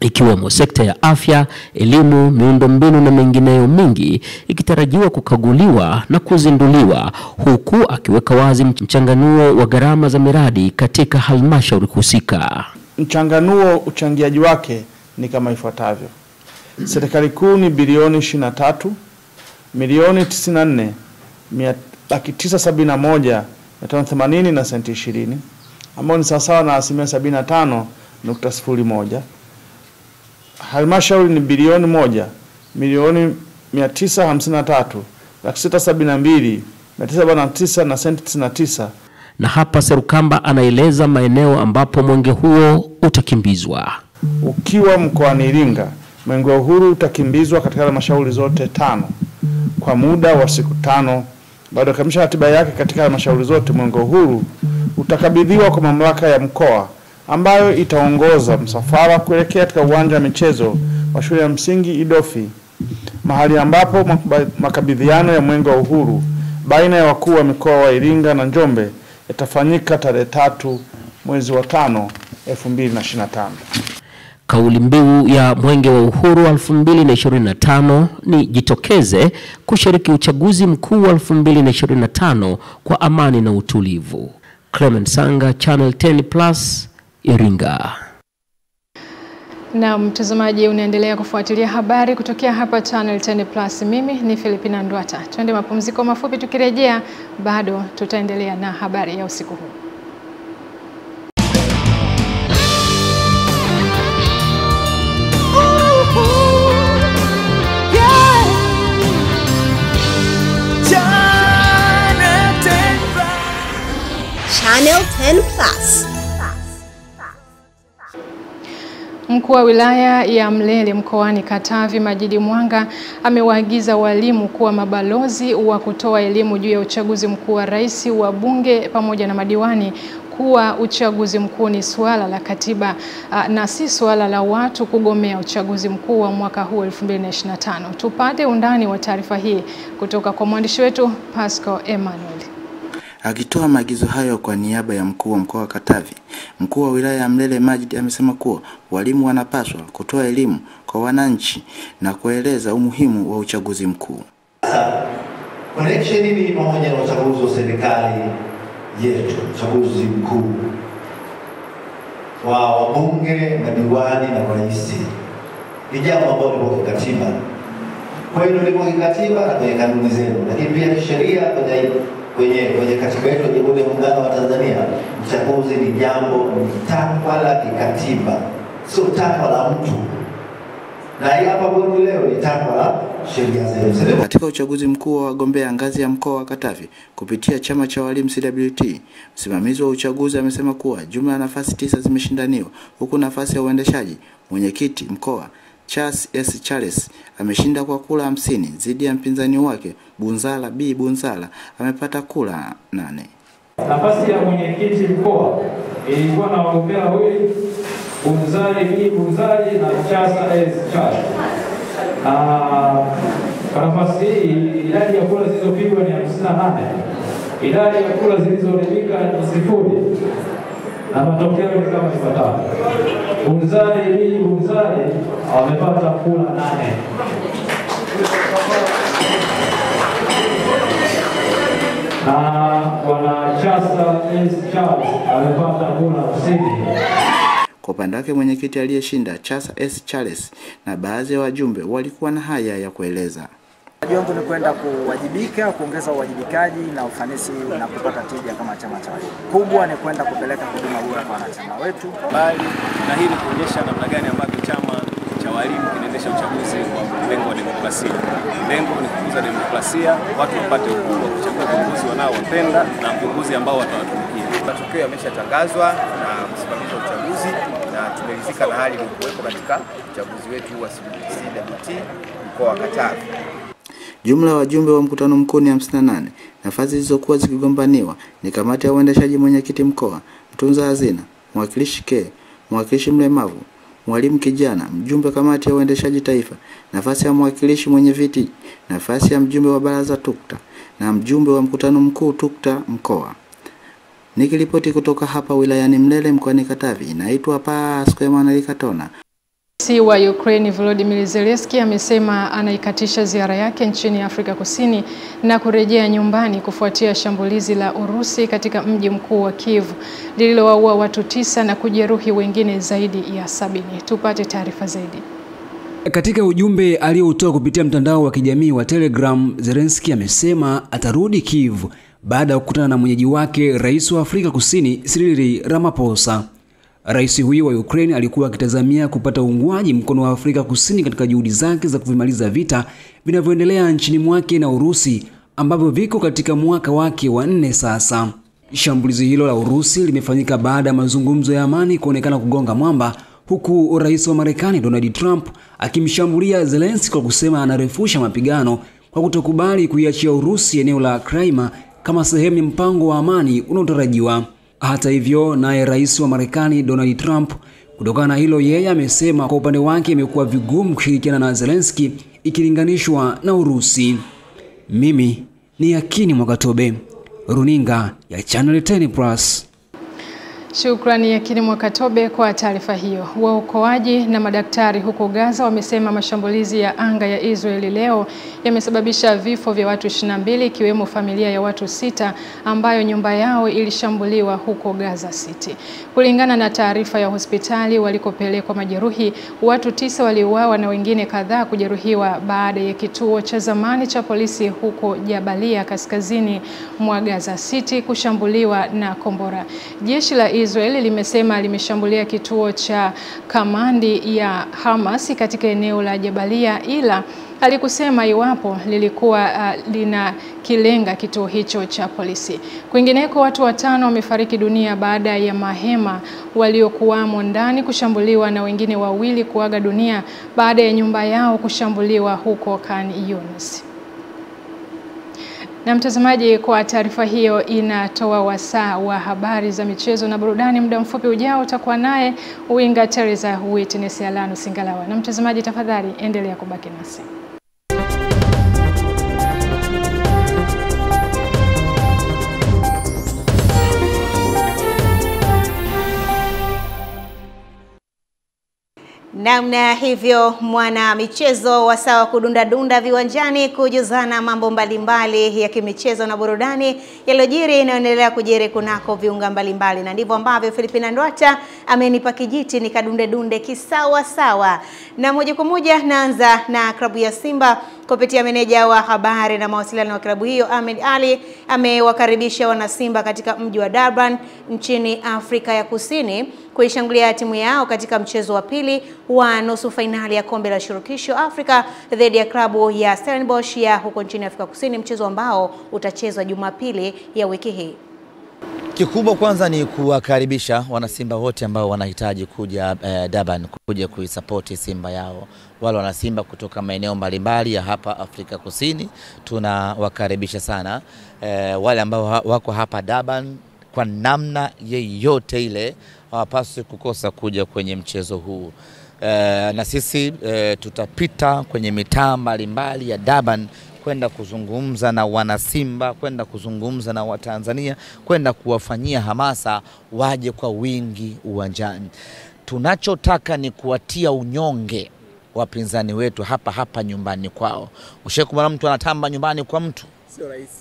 ikiwemo sekta ya afya, elimu, miundombinu na mengineyo mingi ikitarajiwa kukaguliwa na kuzinduliwa, huku akiweka wazi mchanganuo wa gharama za miradi katika halmashauri husika. Mchanganuo uchangiaji wake ni kama ifuatavyo. Serikali kuu ni bilioni 23 milioni 94 971,580 na senti 20, ambao ni sawasawa na 75.01. Halmashauri ni bilioni 1 milioni 953,672,979 na senti 99. Na hapa Serukamba anaeleza maeneo ambapo mwenge huo utakimbizwa. Ukiwa mkoani Iringa, Mwenge wa Uhuru utakimbizwa katika halmashauri zote 5 kwa muda wa siku 5. Baada ya kukamilisha ratiba yake katika halmashauri zote, Mwenge wa Uhuru utakabidhiwa kwa mamlaka ya mkoa ambayo itaongoza msafara kuelekea katika uwanja wa michezo wa shule ya msingi Idofi, mahali ambapo makabidhiano ya Mwenge wa Uhuru baina ya wakuu wa mikoa wa Iringa na Njombe yatafanyika tarehe 3 mwezi wa 5 2025. Kauli mbiu ya Mwenge wa Uhuru 2025 ni jitokeze kushiriki uchaguzi mkuu wa 2025 kwa amani na utulivu. Clement Sanga, Channel 10+, Iringa. Na mtazamaji, unaendelea kufuatilia habari kutokea hapa Channel 10+. Mimi ni Filipina Ndwata. Twende mapumziko mafupi, tukirejea bado tutaendelea na habari ya usiku huu. Channel 10+. Mkuu wa wilaya ya Mlele mkoani Katavi Majidi Mwanga amewaagiza walimu kuwa mabalozi wa kutoa elimu juu ya uchaguzi mkuu wa rais, wa bunge pamoja na madiwani, kuwa uchaguzi mkuu ni suala la katiba na si suala la watu kugomea uchaguzi mkuu wa mwaka huu 2025. Tupate undani wa taarifa hii kutoka kwa mwandishi wetu Pascal Emmanuel. Akitoa maagizo hayo kwa niaba ya mkuu wa mkoa wa Katavi, mkuu wa wilaya ya Mlele Majid amesema kuwa walimu wanapaswa kutoa elimu kwa wananchi na kueleza umuhimu wa uchaguzi mkuu. Connection ni pamoja na uchaguzi wa serikali yetu, uchaguzi mkuu wa wabunge, madiwani na rais. Ni jambo ambalo lipo kikatiba. Kweli lipo kikatiba na kwenye kanuni zenu, lakini pia kisheria kwenye katiba yetu ya Jamhuri ya Muungano wa Tanzania, uchaguzi ni jambo, ni takwa la kikatiba, sio takwa la mtu. Na hapa bodi leo ni takwa la sheria zetu. Katika uchaguzi mkuu wa wagombea ngazi ya mkoa wa Katavi kupitia chama cha walimu CWT, msimamizi wa uchaguzi amesema kuwa jumla ya nafasi 9 zimeshindaniwa, huku nafasi ya uendeshaji mwenyekiti mkoa Charles S. Charles ameshinda kwa kula 50 zidi ya mpinzani wake Bunzala B. Bunzala amepata kula 8. Nafasi ya mwenyekiti mkoa ilikuwa na wagombea wawili, Bunzali B. Bunzali na Chasa S. Chasa. Kwa nafasi hii idadi ya kula zilizopigwa ni 58. Idadi ya kula zilizoharibika ni 0. na matokeo ni kama ifuatavyo. Bunzari hii Bunzari wamepata kula 8. Na wanachasa S. Charles amepata kula 50. Kwa upande wake mwenyekiti aliyeshinda Chasa S. Charles na baadhi ya wajumbe walikuwa na haya ya kueleza. Jambo ni kwenda kuwajibika, kuongeza uwajibikaji na ufanisi na kupata tija kama chama cha walimu. Kubwa ni kwenda kupeleka huduma bora kwa wanachama wetu. Bali na hii ni kuonyesha namna gani ambavyo chama cha walimu kinaendesha uchaguzi kwa lengo la demokrasia. Lengo ni kukuza demokrasia, watu wapate uhuru wa kuchagua viongozi wanaowapenda na viongozi ambao watawatumikia. Matokeo yameshatangazwa na msimamizi wa uchaguzi na tumeridhika na hali iliyokuwepo katika uchaguzi wetu wa CWT mkoa wa Katavi. Jumla wajumbe wa mkutano mkuu ni 58. Nafasi zilizokuwa zikigombaniwa ni kamati ya uendeshaji, mwenyekiti mkoa, mtunza hazina, mwakilishi mwakilishi mlemavu, mwalimu kijana, mjumbe kamati ya uendeshaji taifa, nafasi ya mwakilishi mwenye viti, nafasi ya mjumbe wa baraza TUKTA na mjumbe wa mkutano mkuu TUKTA mkoa. Nikiripoti kutoka hapa wilayani Mlele mkoani Katavi, naitwa Pascal Emanuel Katona. Rais wa Ukraine Volodymyr Zelensky amesema anaikatisha ziara yake nchini Afrika Kusini na kurejea nyumbani kufuatia shambulizi la Urusi katika mji mkuu wa Kiev lililowaua watu 9 na kujeruhi wengine zaidi ya 70. Tupate taarifa zaidi. Katika ujumbe aliotoa kupitia mtandao wa kijamii wa Telegram, Zelensky amesema atarudi Kiev baada ya kukutana na mwenyeji wake Rais wa Afrika Kusini Cyril Ramaphosa. Rais huyu wa Ukraine alikuwa akitazamia kupata uungwaji mkono wa Afrika Kusini katika juhudi zake za kuvimaliza vita vinavyoendelea nchini mwake na Urusi ambavyo viko katika mwaka wake wa 4 sasa. Shambulizi hilo la Urusi limefanyika baada ya mazungumzo ya amani kuonekana kugonga mwamba, huku Rais wa Marekani Donald Trump akimshambulia Zelensky kwa kusema anarefusha mapigano kwa kutokubali kuiachia Urusi eneo la Crimea kama sehemu ya mpango wa amani unaotarajiwa. Hata hivyo, naye Rais wa Marekani Donald Trump, kutokana na hilo, yeye amesema kwa upande wake imekuwa vigumu kushirikiana na Zelensky ikilinganishwa na Urusi. Mimi ni Yakini Mwakatobe, runinga ya Channel 10+. Shukrani Yakini Mwakatobe kwa taarifa hiyo. Waokoaji na madaktari huko Gaza wamesema mashambulizi ya anga ya Israeli leo yamesababisha vifo vya watu 22 ikiwemo familia ya watu 6 ambayo nyumba yao ilishambuliwa huko Gaza City. Kulingana na taarifa ya hospitali walikopelekwa majeruhi, watu 9 waliuawa na wengine kadhaa kujeruhiwa baada ya kituo cha zamani cha polisi huko Jabalia kaskazini mwa Gaza City kushambuliwa na kombora. Jeshi la Israeli limesema limeshambulia kituo cha kamandi ya Hamas katika eneo la Jabalia, ila alikusema iwapo lilikuwa lina kilenga kituo hicho cha polisi. Kwingineko, watu 5 wamefariki dunia baada ya mahema waliokuwamo ndani kushambuliwa na wengine 2 kuaga dunia baada ya nyumba yao kushambuliwa huko Khan Younis. Na mtazamaji, kwa taarifa hiyo inatoa wasaa wa habari za michezo na burudani. Muda mfupi ujao utakuwa naye winga Teresa Witness Alano Singalawa. Na mtazamaji, tafadhali endelea kubaki nasi. Namna hivyo mwana michezo wasawa kudunda dunda viwanjani kujuzana mambo mbalimbali ya kimichezo na burudani yaliyojiri na endelea kujiri kunako viunga mbalimbali, na ndivyo ambavyo Filipina Ndwata amenipa kijiti nikadunde dunde kisawa sawa. Na moja kwa moja naanza na klabu ya Simba kupitia meneja wa habari na mawasiliano wa klabu hiyo Ahmed Ali amewakaribisha wana Simba katika mji wa Durban nchini Afrika ya Kusini kuishangilia timu yao katika mchezo wa pili wa nusu fainali ya kombe la shirikisho Afrika dhidi ya klabu ya Stellenbosch ya huko nchini Afrika Kusini, mchezo ambao utachezwa Jumapili ya wiki hii. Kikubwa kwanza ni kuwakaribisha wanasimba wote ambao wanahitaji kuja Durban kuja kuisupport Simba yao. Wale wanasimba kutoka maeneo mbalimbali ya hapa Afrika Kusini tunawakaribisha sana. Wale ambao wako hapa Durban kwa namna yeyote ile hawapaswi kukosa kuja kwenye mchezo huu. Na sisi tutapita kwenye mitaa mbalimbali ya Durban kwenda kuzungumza na wanasimba, kwenda kuzungumza na Watanzania, kwenda kuwafanyia hamasa waje kwa wingi uwanjani. Tunachotaka ni kuwatia unyonge wapinzani wetu hapa nyumbani kwao. Ushakumwona mtu anatamba nyumbani kwa mtu?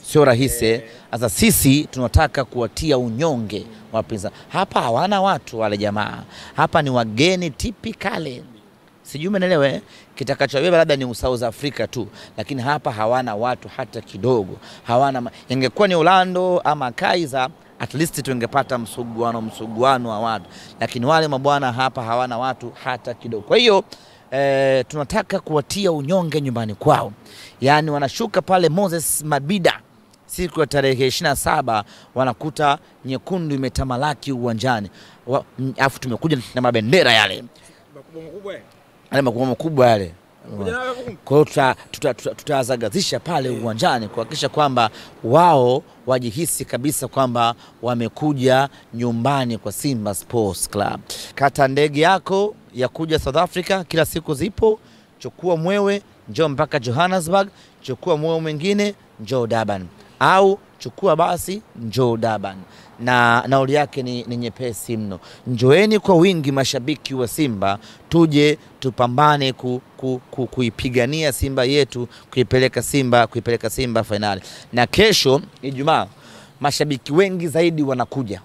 Sio rahisi. Sasa sisi tunataka kuwatia unyonge wapinzani. Hapa hawana watu wale jamaa. Hapa ni wageni typically. Sijui umeelewa kitakachobeba labda ni South Africa tu, lakini hapa hawana watu hata kidogo. Ingekuwa ni Orlando ama Kaizer, at least tungepata msuguano wa watu, lakini wale mabwana hapa hawana watu hata kidogo. Kwa hiyo tunataka kuwatia unyonge nyumbani kwao. Yaani wanashuka pale Moses Mabida siku ya tarehe 27, wanakuta nyekundu imetamalaki uwanjani. Afu tumekuja na mabendera yale makubwa yale. Kwa hiyo tutazagazisha pale uwanjani kuhakikisha kwamba wao wajihisi kabisa kwamba wamekuja nyumbani kwa Simba Sports Club. Kata ndege yako ya kuja South Africa, kila siku zipo. Chukua mwewe njoo mpaka Johannesburg, chukua mwewe mwingine njoo Durban, au chukua basi njoo Durban, na nauli yake ni nyepesi mno. Njoeni kwa wingi mashabiki wa Simba, tuje tupambane kuipigania Simba yetu, kuipeleka Simba finali. Na kesho Ijumaa mashabiki wengi zaidi wanakuja.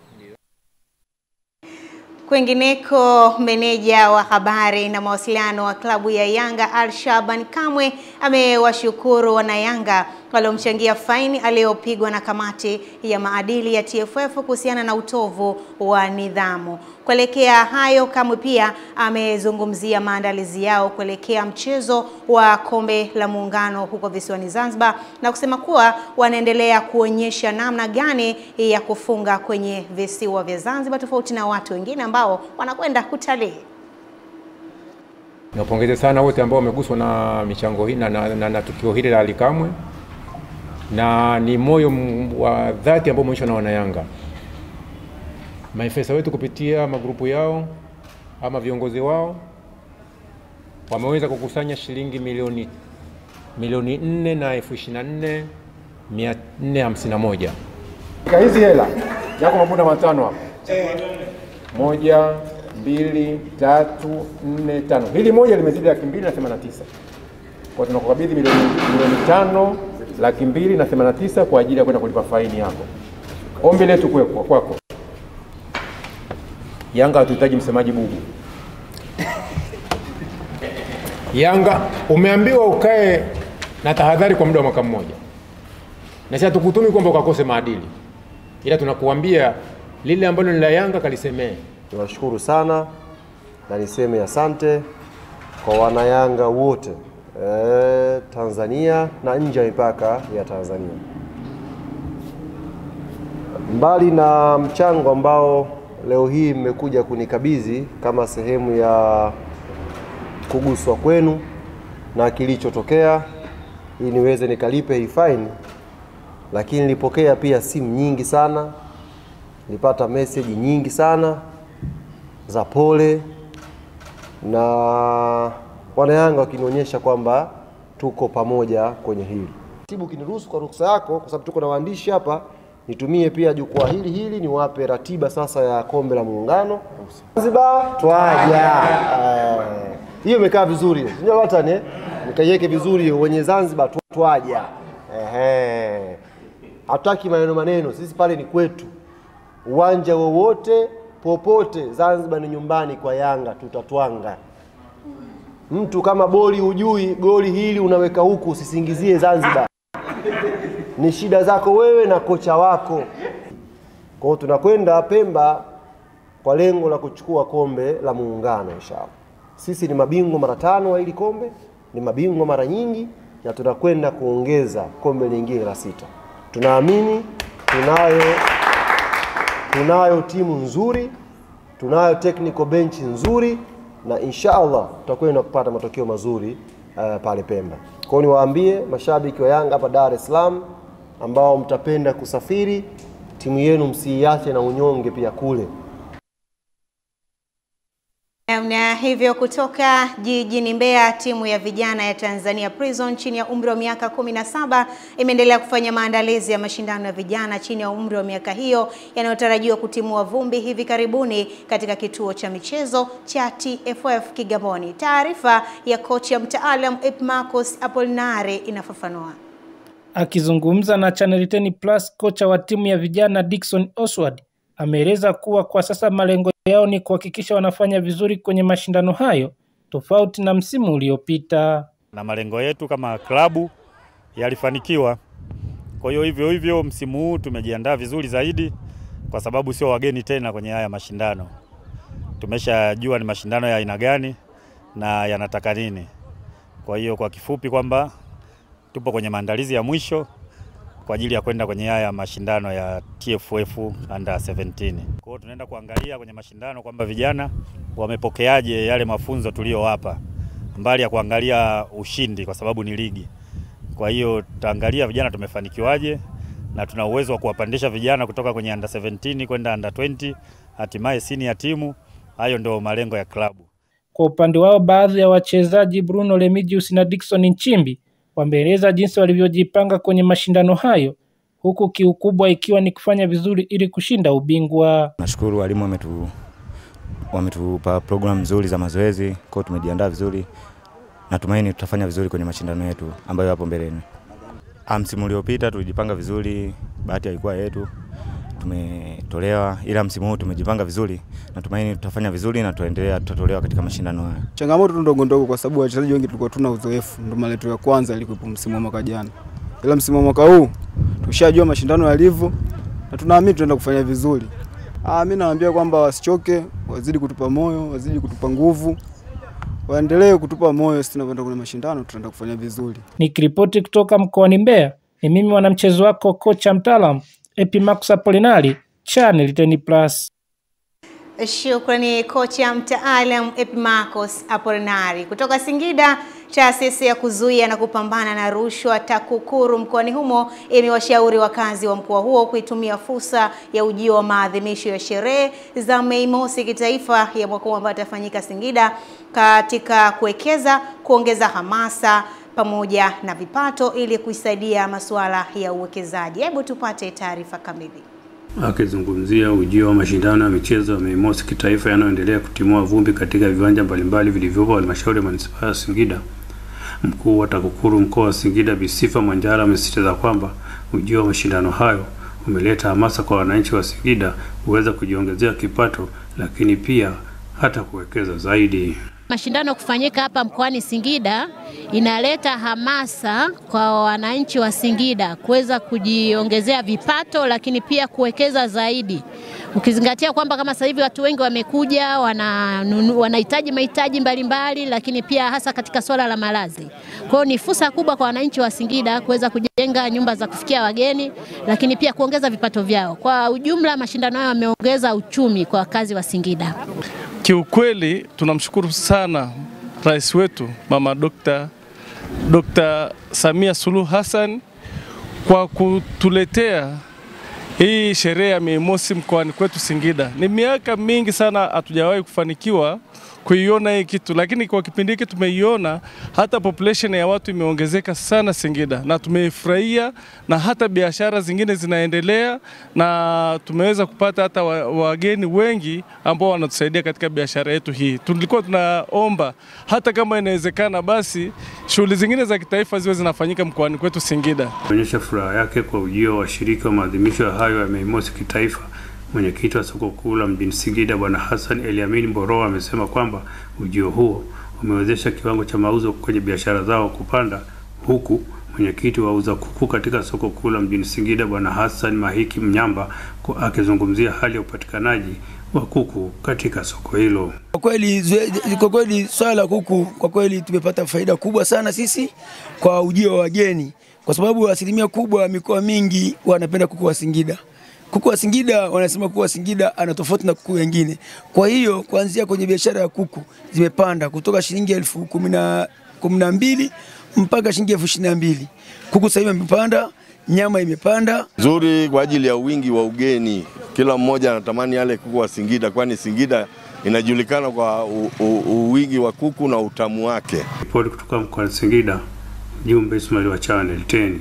Kwingineko, meneja wa habari na mawasiliano wa klabu ya Yanga Al-Shaban Kamwe amewashukuru wanayanga waliomchangia faini aliyopigwa na kamati ya maadili ya TFF kuhusiana na utovu wa nidhamu. Kuelekea hayo, Kamwe pia amezungumzia maandalizi yao kuelekea mchezo wa Kombe la Muungano huko visiwani Zanzibar, na kusema kuwa wanaendelea kuonyesha namna gani ya kufunga kwenye visiwa vya Zanzibar tofauti na watu wengine ambao wanakwenda kutalii. Napongeza sana wote ambao wameguswa na michango hii na tukio hili la Ali Kamwe, na ni moyo wa dhati ambao umeonyeshwa na wanayanga. Maafisa wetu kupitia magrupu yao ama viongozi wao wameweza kukusanya shilingi milioni 4,24,451. Hizi hela yako mabunda matano hapa. 1, 2, 3, 4, 5. Hili moja limezidi 2,289. Kwa tunakukabidhi milioni 5,289 kwa ajili ya kwenda kulipa faini yako. Ombi letu kwako. Yanga hatuhitaji msemaji bubu. Yanga umeambiwa ukae na tahadhari kwa muda wa mwaka mmoja. Na sasa tukutumi kwamba ukakose maadili. Ila tunakuambia lile ambalo ni la Yanga kalisemee. Tunashukuru sana na niseme asante kwa wanayanga wote Tanzania na nje ya mipaka ya Tanzania. Mbali na mchango ambao leo hii mmekuja kunikabidhi kama sehemu ya kuguswa kwenu na kilichotokea ili niweze nikalipe hii fine, lakini nilipokea pia simu nyingi sana, nilipata message nyingi sana za pole, na wanayanga wakinionyesha kwamba tuko pamoja kwenye hili. Tibu kiniruhusu kwa ruksa yako, kwa sababu tuko na waandishi hapa, nitumie pia jukwaa hili niwape ratiba sasa ya Kombe la Muungano Zanzibar. Twaja hiyo imekaa vizuri, sio watani nikaiweke vizuri wenye Zanzibar. Twaja hataki maneno, sisi pale ni kwetu. Uwanja wowote popote Zanzibar ni nyumbani kwa Yanga, tutatwanga. Mtu kama boli hujui goli hili unaweka huku, usisingizie Zanzibar. Ni shida zako wewe na kocha wako. Kwa hiyo tunakwenda Pemba kwa lengo la kuchukua Kombe la Muungano inshallah. Sisi ni mabingwa mara 5 wa hili kombe, ni mabingwa mara nyingi, na tunakwenda kuongeza kombe lingine la 6. Tunaamini tunayo timu nzuri, tunayo technical bench nzuri, na inshallah tutakwenda kupata matokeo mazuri pale Pemba. Kwa hiyo niwaambie mashabiki wa Yanga hapa Dar es Salaam ambao mtapenda kusafiri, timu yenu msiiache na unyonge pia kule. Na hivyo kutoka jijini Mbeya, timu ya vijana ya Tanzania Prison chini ya umri wa miaka 17 imeendelea kufanya maandalizi ya mashindano ya vijana chini ya umri wa miaka hiyo yanayotarajiwa kutimua vumbi hivi karibuni katika kituo cha michezo cha TFF Kigamboni. Taarifa ya kocha mtaalam Epimachus Apolinari inafafanua. Akizungumza na Channel 10 Plus, kocha wa timu ya vijana Dickson Oswald ameeleza kuwa kwa sasa malengo yao ni kuhakikisha wanafanya vizuri kwenye mashindano hayo tofauti na msimu uliopita. Na malengo yetu kama klabu yalifanikiwa. Kwa hiyo hivyo msimu huu tumejiandaa vizuri zaidi kwa sababu sio wageni tena kwenye haya mashindano. Tumeshajua ni mashindano ya aina gani na yanataka nini. Kwa hiyo kwa kifupi kwamba tupo kwenye maandalizi ya mwisho kwa ajili ya kwenda kwenye haya mashindano ya TFF Under 17. Kwa hiyo tunaenda kuangalia kwenye mashindano kwamba vijana wamepokeaje yale mafunzo tuliyowapa, mbali ya kuangalia ushindi kwa sababu ni ligi. Kwa hiyo tutaangalia vijana tumefanikiwaje na tuna uwezo wa kuwapandisha vijana kutoka kwenye Under 17 kwenda Under 20, hatimaye senior timu. Hayo ndio malengo ya klabu. Kwa upande wao, baadhi ya wachezaji Bruno Remigius na Dickson Nchimbi wameeleza jinsi walivyojipanga kwenye mashindano hayo, huku kiu kubwa ikiwa ni kufanya vizuri ili kushinda ubingwa. Nashukuru walimu wametupa program nzuri za mazoezi, kwa tumejiandaa vizuri. Natumaini tutafanya vizuri kwenye mashindano yetu ambayo yapo mbeleni. Msimu uliopita tulijipanga vizuri, bahati haikuwa yetu, tumetolewa, ila msimu huu tumejipanga vizuri. Natumaini tutafanya vizuri na tutatolewa katika mashindano haya. Changamoto ndogo ndogo kwa sababu wachezaji wengi tulikuwa tuna uzoefu, ndio maana ya kwanza ilikuwa msimu wa mwaka jana. Ila msimu wa mwaka huu tushajua mashindano yalivyo na tunaamini tutaenda kufanya vizuri. Mimi nawaambia kwamba wasichoke, wazidi kutupa moyo, wazidi kutupa nguvu. Waendelee kutupa moyo, sisi tunapoenda kwenye mashindano tutaenda kufanya vizuri. Nikiripoti kutoka mkoani Mbeya, ni mimi mwanamchezo wako kocha mtaalamu Epimachus Apolinari, Channel 10 Plus. Shukrani kocha mtaalam Epimachus Apolinari. Kutoka Singida, taasisi ya kuzuia na kupambana na rushwa TAKUKURU mkoani humo imewashauri wakazi wa mkoa huo kuitumia fursa ya ujio wa maadhimisho ya sherehe za Mei Mosi kitaifa ya mwaka huu ambayo itafanyika Singida katika kuwekeza, kuongeza hamasa pamoja na vipato ili kuisaidia masuala ya uwekezaji. Hebu tupate taarifa kamili. Akizungumzia ujio wa mashindano ya michezo ya Mei Mosi kitaifa yanayoendelea kutimua vumbi katika viwanja mbalimbali vilivyopo halmashauri ya manispaa ya Singida, mkuu wa TAKUKURU mkoa wa Singida Bisifa Mwanjara amesisitiza kwamba ujio wa mashindano hayo umeleta hamasa kwa wananchi wa Singida kuweza kujiongezea kipato, lakini pia hata kuwekeza zaidi. Mashindano kufanyika hapa mkoani Singida inaleta hamasa kwa wananchi wa Singida kuweza kujiongezea vipato, lakini pia kuwekeza zaidi. Ukizingatia kwamba kama sasa hivi watu wengi wamekuja wanahitaji mahitaji mbalimbali, lakini pia hasa katika swala la malazi. Kwa hiyo ni fursa kubwa kwa wananchi wa Singida kuweza kujenga nyumba za kufikia wageni, lakini pia kuongeza vipato vyao. Kwa ujumla mashindano hayo yameongeza uchumi kwa wakazi wa Singida. Kiukweli tunamshukuru sana rais wetu Mama Dr. Samia Suluhu Hassan kwa kutuletea hii sherehe ya Mei Mosi mkoani kwetu Singida. Ni miaka mingi sana hatujawahi kufanikiwa kuiona hii kitu, lakini kwa kipindi hiki tumeiona, hata population ya watu imeongezeka sana Singida na tumeifurahia, na hata biashara zingine zinaendelea na tumeweza kupata hata wageni wengi ambao wanatusaidia katika biashara yetu hii. Tulikuwa tunaomba hata kama inawezekana basi shughuli zingine za kitaifa ziwe zinafanyika mkoani kwetu Singida. Kuonyesha furaha yake kwa ujio wa washiriki wa maadhimisho hayo ya Mei Mosi kitaifa, mwenyekiti wa soko kuu la mjini Singida Bwana Hassan Eliamin Mboro amesema kwamba ujio huo umewezesha kiwango cha mauzo kwenye biashara zao kupanda, huku mwenyekiti wa uza kuku katika soko kuu la mjini Singida Bwana Hassan Mahiki Mnyamba akizungumzia hali ya upatikanaji wa kuku katika soko hilo. Kwa kweli swala la kuku kwa kweli tumepata faida kubwa sana sisi kwa ujio wa wageni, kwa sababu asilimia kubwa mikoa mingi wanapenda kuku wa Singida. Kuku wa Singida wanasema kuku wa Singida ana tofauti na kuku wengine. Kwa hiyo kuanzia kwenye biashara ya kuku zimepanda kutoka shilingi 10,012 mpaka shilingi 22,000. Kuku sasa hivi imepanda nyama imepanda. Nzuri kwa ajili ya wingi wa ugeni. Kila mmoja anatamani yale kuku wa Singida, kwani Singida inajulikana kwa wingi wa kuku na utamu wake. Ripoti kutoka mkoa wa Singida, Jumbe Ismail wa Channel 10.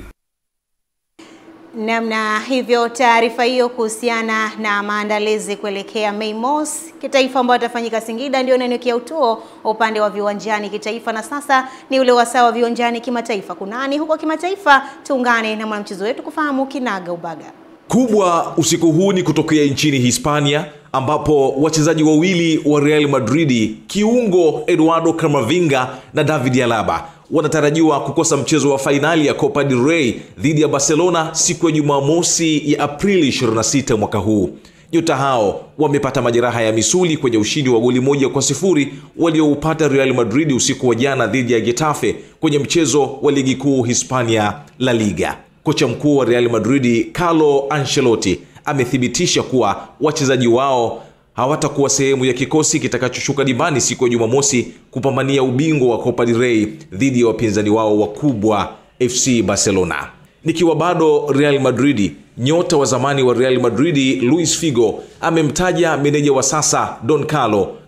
Namna hivyo, taarifa hiyo kuhusiana na maandalizi kuelekea Mei Mosi kitaifa ambayo itafanyika Singida ndio inaelekea utuo upande wa viwanjani kitaifa, na sasa ni ule wasaa wa viwanjani kimataifa. Kunani huko kimataifa? Tuungane na mwanamchezo wetu kufahamu kinaga ubaga. Kubwa usiku huu ni kutokea nchini Hispania ambapo wachezaji wawili wa Real Madrid, kiungo Eduardo Camavinga na David Alaba, wanatarajiwa kukosa mchezo wa fainali ya Copa del Rey dhidi ya Barcelona siku ya Jumamosi ya Aprili 26 mwaka huu. Nyota hao wamepata majeraha ya misuli kwenye ushindi wa goli 1-0 walioupata Real Madrid usiku wa jana dhidi ya Getafe kwenye mchezo wa ligi kuu Hispania La Liga. Kocha mkuu wa Real Madrid Carlo Ancelotti amethibitisha kuwa wachezaji wao hawatakuwa sehemu ya kikosi kitakachoshuka dimbani siku ya Jumamosi kupambania ubingwa wa Copa del Rey dhidi ya wapinzani wao wakubwa FC Barcelona. Nikiwa bado Real Madrid, nyota wa zamani wa Real Madrid Luis Figo amemtaja meneja wa sasa Don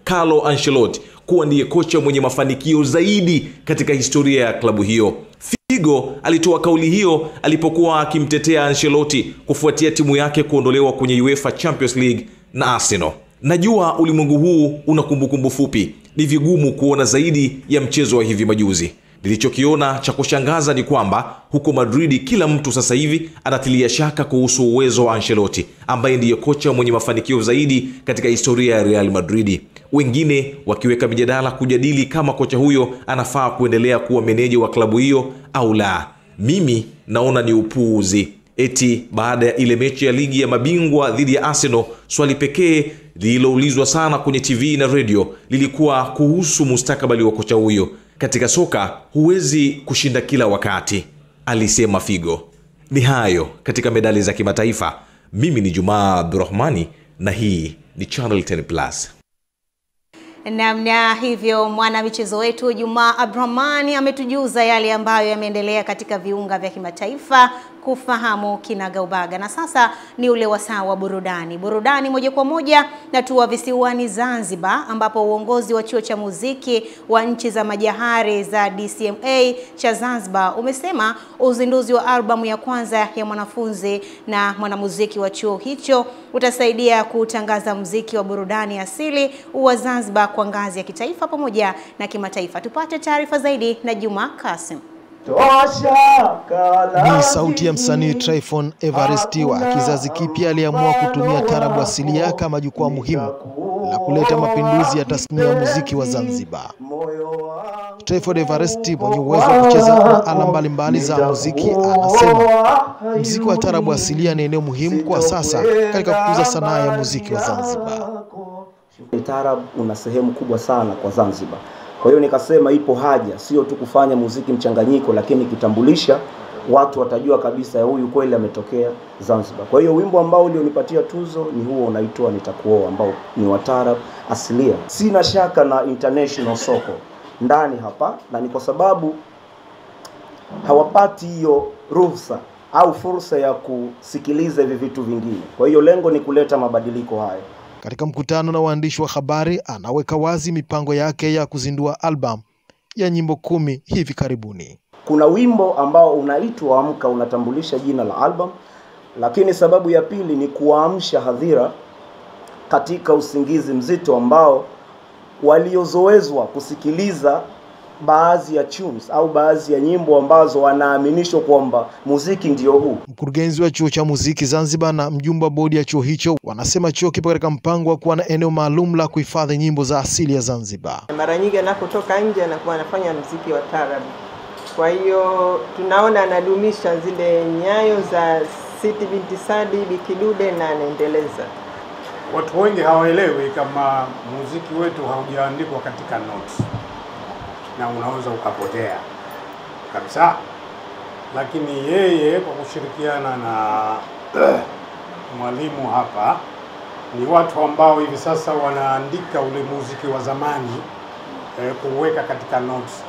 Carlo Ancelotti kuwa ndiye kocha mwenye mafanikio zaidi katika historia ya klabu hiyo. Figo alitoa kauli hiyo alipokuwa akimtetea Ancelotti kufuatia timu yake kuondolewa kwenye UEFA Champions League na Arsenal. Najua ulimwengu huu una kumbukumbu fupi, ni vigumu kuona zaidi ya mchezo wa hivi majuzi. Nilichokiona cha kushangaza ni kwamba huko Madrid kila mtu sasa hivi anatilia shaka kuhusu uwezo wa Ancelotti, ambaye ndiye kocha mwenye mafanikio zaidi katika historia ya Real Madrid. Wengine wakiweka mijadala kujadili kama kocha huyo anafaa kuendelea kuwa meneja wa klabu hiyo au la. Mimi naona ni upuuzi. Eti baada ya ile mechi ya ligi ya mabingwa dhidi ya Arsenal, swali pekee lililoulizwa sana kwenye TV na radio lilikuwa kuhusu mustakabali wa kocha huyo. Katika soka huwezi kushinda kila wakati, alisema Figo. Ni hayo katika medali za kimataifa. Mimi ni Jumaa Abdurrahmani na hii ni Channel 10 Plus. Namna hivyo, mwana michezo wetu Jumaa Abdurrahmani ametujuza yale ambayo yameendelea katika viunga vya kimataifa kufahamu kinagaubaga. Na sasa ni ule wasaa wa burudani moja kwa moja na tuwa visiwani Zanzibar, ambapo uongozi wa chuo cha muziki wa nchi za majahari za DCMA cha Zanzibar umesema uzinduzi wa albamu ya kwanza ya mwanafunzi na mwanamuziki wa chuo hicho utasaidia kutangaza muziki wa burudani asili wa Zanzibar kwa ngazi ya kitaifa pamoja na kimataifa. Tupate taarifa zaidi na Juma Kasim. Ni sauti ya msanii Tryphon Everesti wa kizazi kipya aliamua kutumia tarabu asilia kama jukwaa muhimu la kuleta mapinduzi ya tasnia ya muziki wa Zanzibar. Tryphon Everesti mwenye uwezo wa kucheza ala mbalimbali za muziki anasema muziki wa tarabu asilia ni eneo muhimu kwa sasa katika kukuza sanaa ya muziki wa Zanzibar. Tarabu una sehemu kubwa sana kwa Zanzibar. Kwa hiyo nikasema ipo haja sio tu kufanya muziki mchanganyiko, lakini kitambulisha watu watajua kabisa ya huyu kweli ametokea Zanzibar. Kwa hiyo wimbo ambao ulionipatia tuzo ni huo unaitwa Nitakuoa, ambao ni wa tarab asilia. Sina shaka na international soko ndani hapa, na ni kwa sababu hawapati hiyo ruhusa au fursa ya kusikiliza hivi vitu vingine. Kwa hiyo lengo ni kuleta mabadiliko hayo. Katika mkutano na waandishi wa habari, anaweka wazi mipango yake ya kuzindua album ya nyimbo 10 hivi karibuni. Kuna wimbo ambao unaitwa Amka, unatambulisha jina la album, lakini sababu ya pili ni kuamsha hadhira katika usingizi mzito ambao waliozoezwa kusikiliza baadhi ya tunes au baadhi ya nyimbo ambazo wanaaminishwa kwamba muziki ndio huu. Mkurugenzi wa chuo cha muziki Zanzibar na mjumbe wa bodi ya chuo hicho wanasema chuo kipo katika mpango wa kuwa na eneo maalum la kuhifadhi nyimbo za asili ya Zanzibar. Mara nyingi anapotoka nje anakuwa anafanya muziki wa tarabu. Kwa hiyo tunaona anadumisha zile nyayo za Siti Binti Sadi, Bikidude na anaendeleza. Watu wengi hawaelewi kama muziki wetu haujaandikwa katika notes na unaweza ukapotea kabisa, lakini yeye kwa kushirikiana na mwalimu hapa ni watu ambao hivi sasa wanaandika ule muziki wa zamani kuweka katika notes.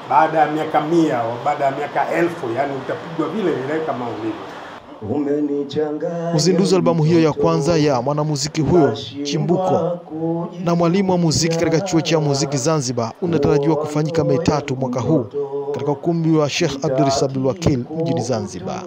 Baada ya miaka 100 au baada ya miaka 1000, yani utapigwa vile vile kama ulivyo. Uzinduzi wa albamu hiyo ya kwanza ya mwanamuziki huyo chimbuko na mwalimu wa muziki katika chuo cha muziki Zanzibar unatarajiwa kufanyika Mei 3 mwaka huu katika ukumbi wa Sheikh Abdul Abdul Wakil mjini Zanzibar.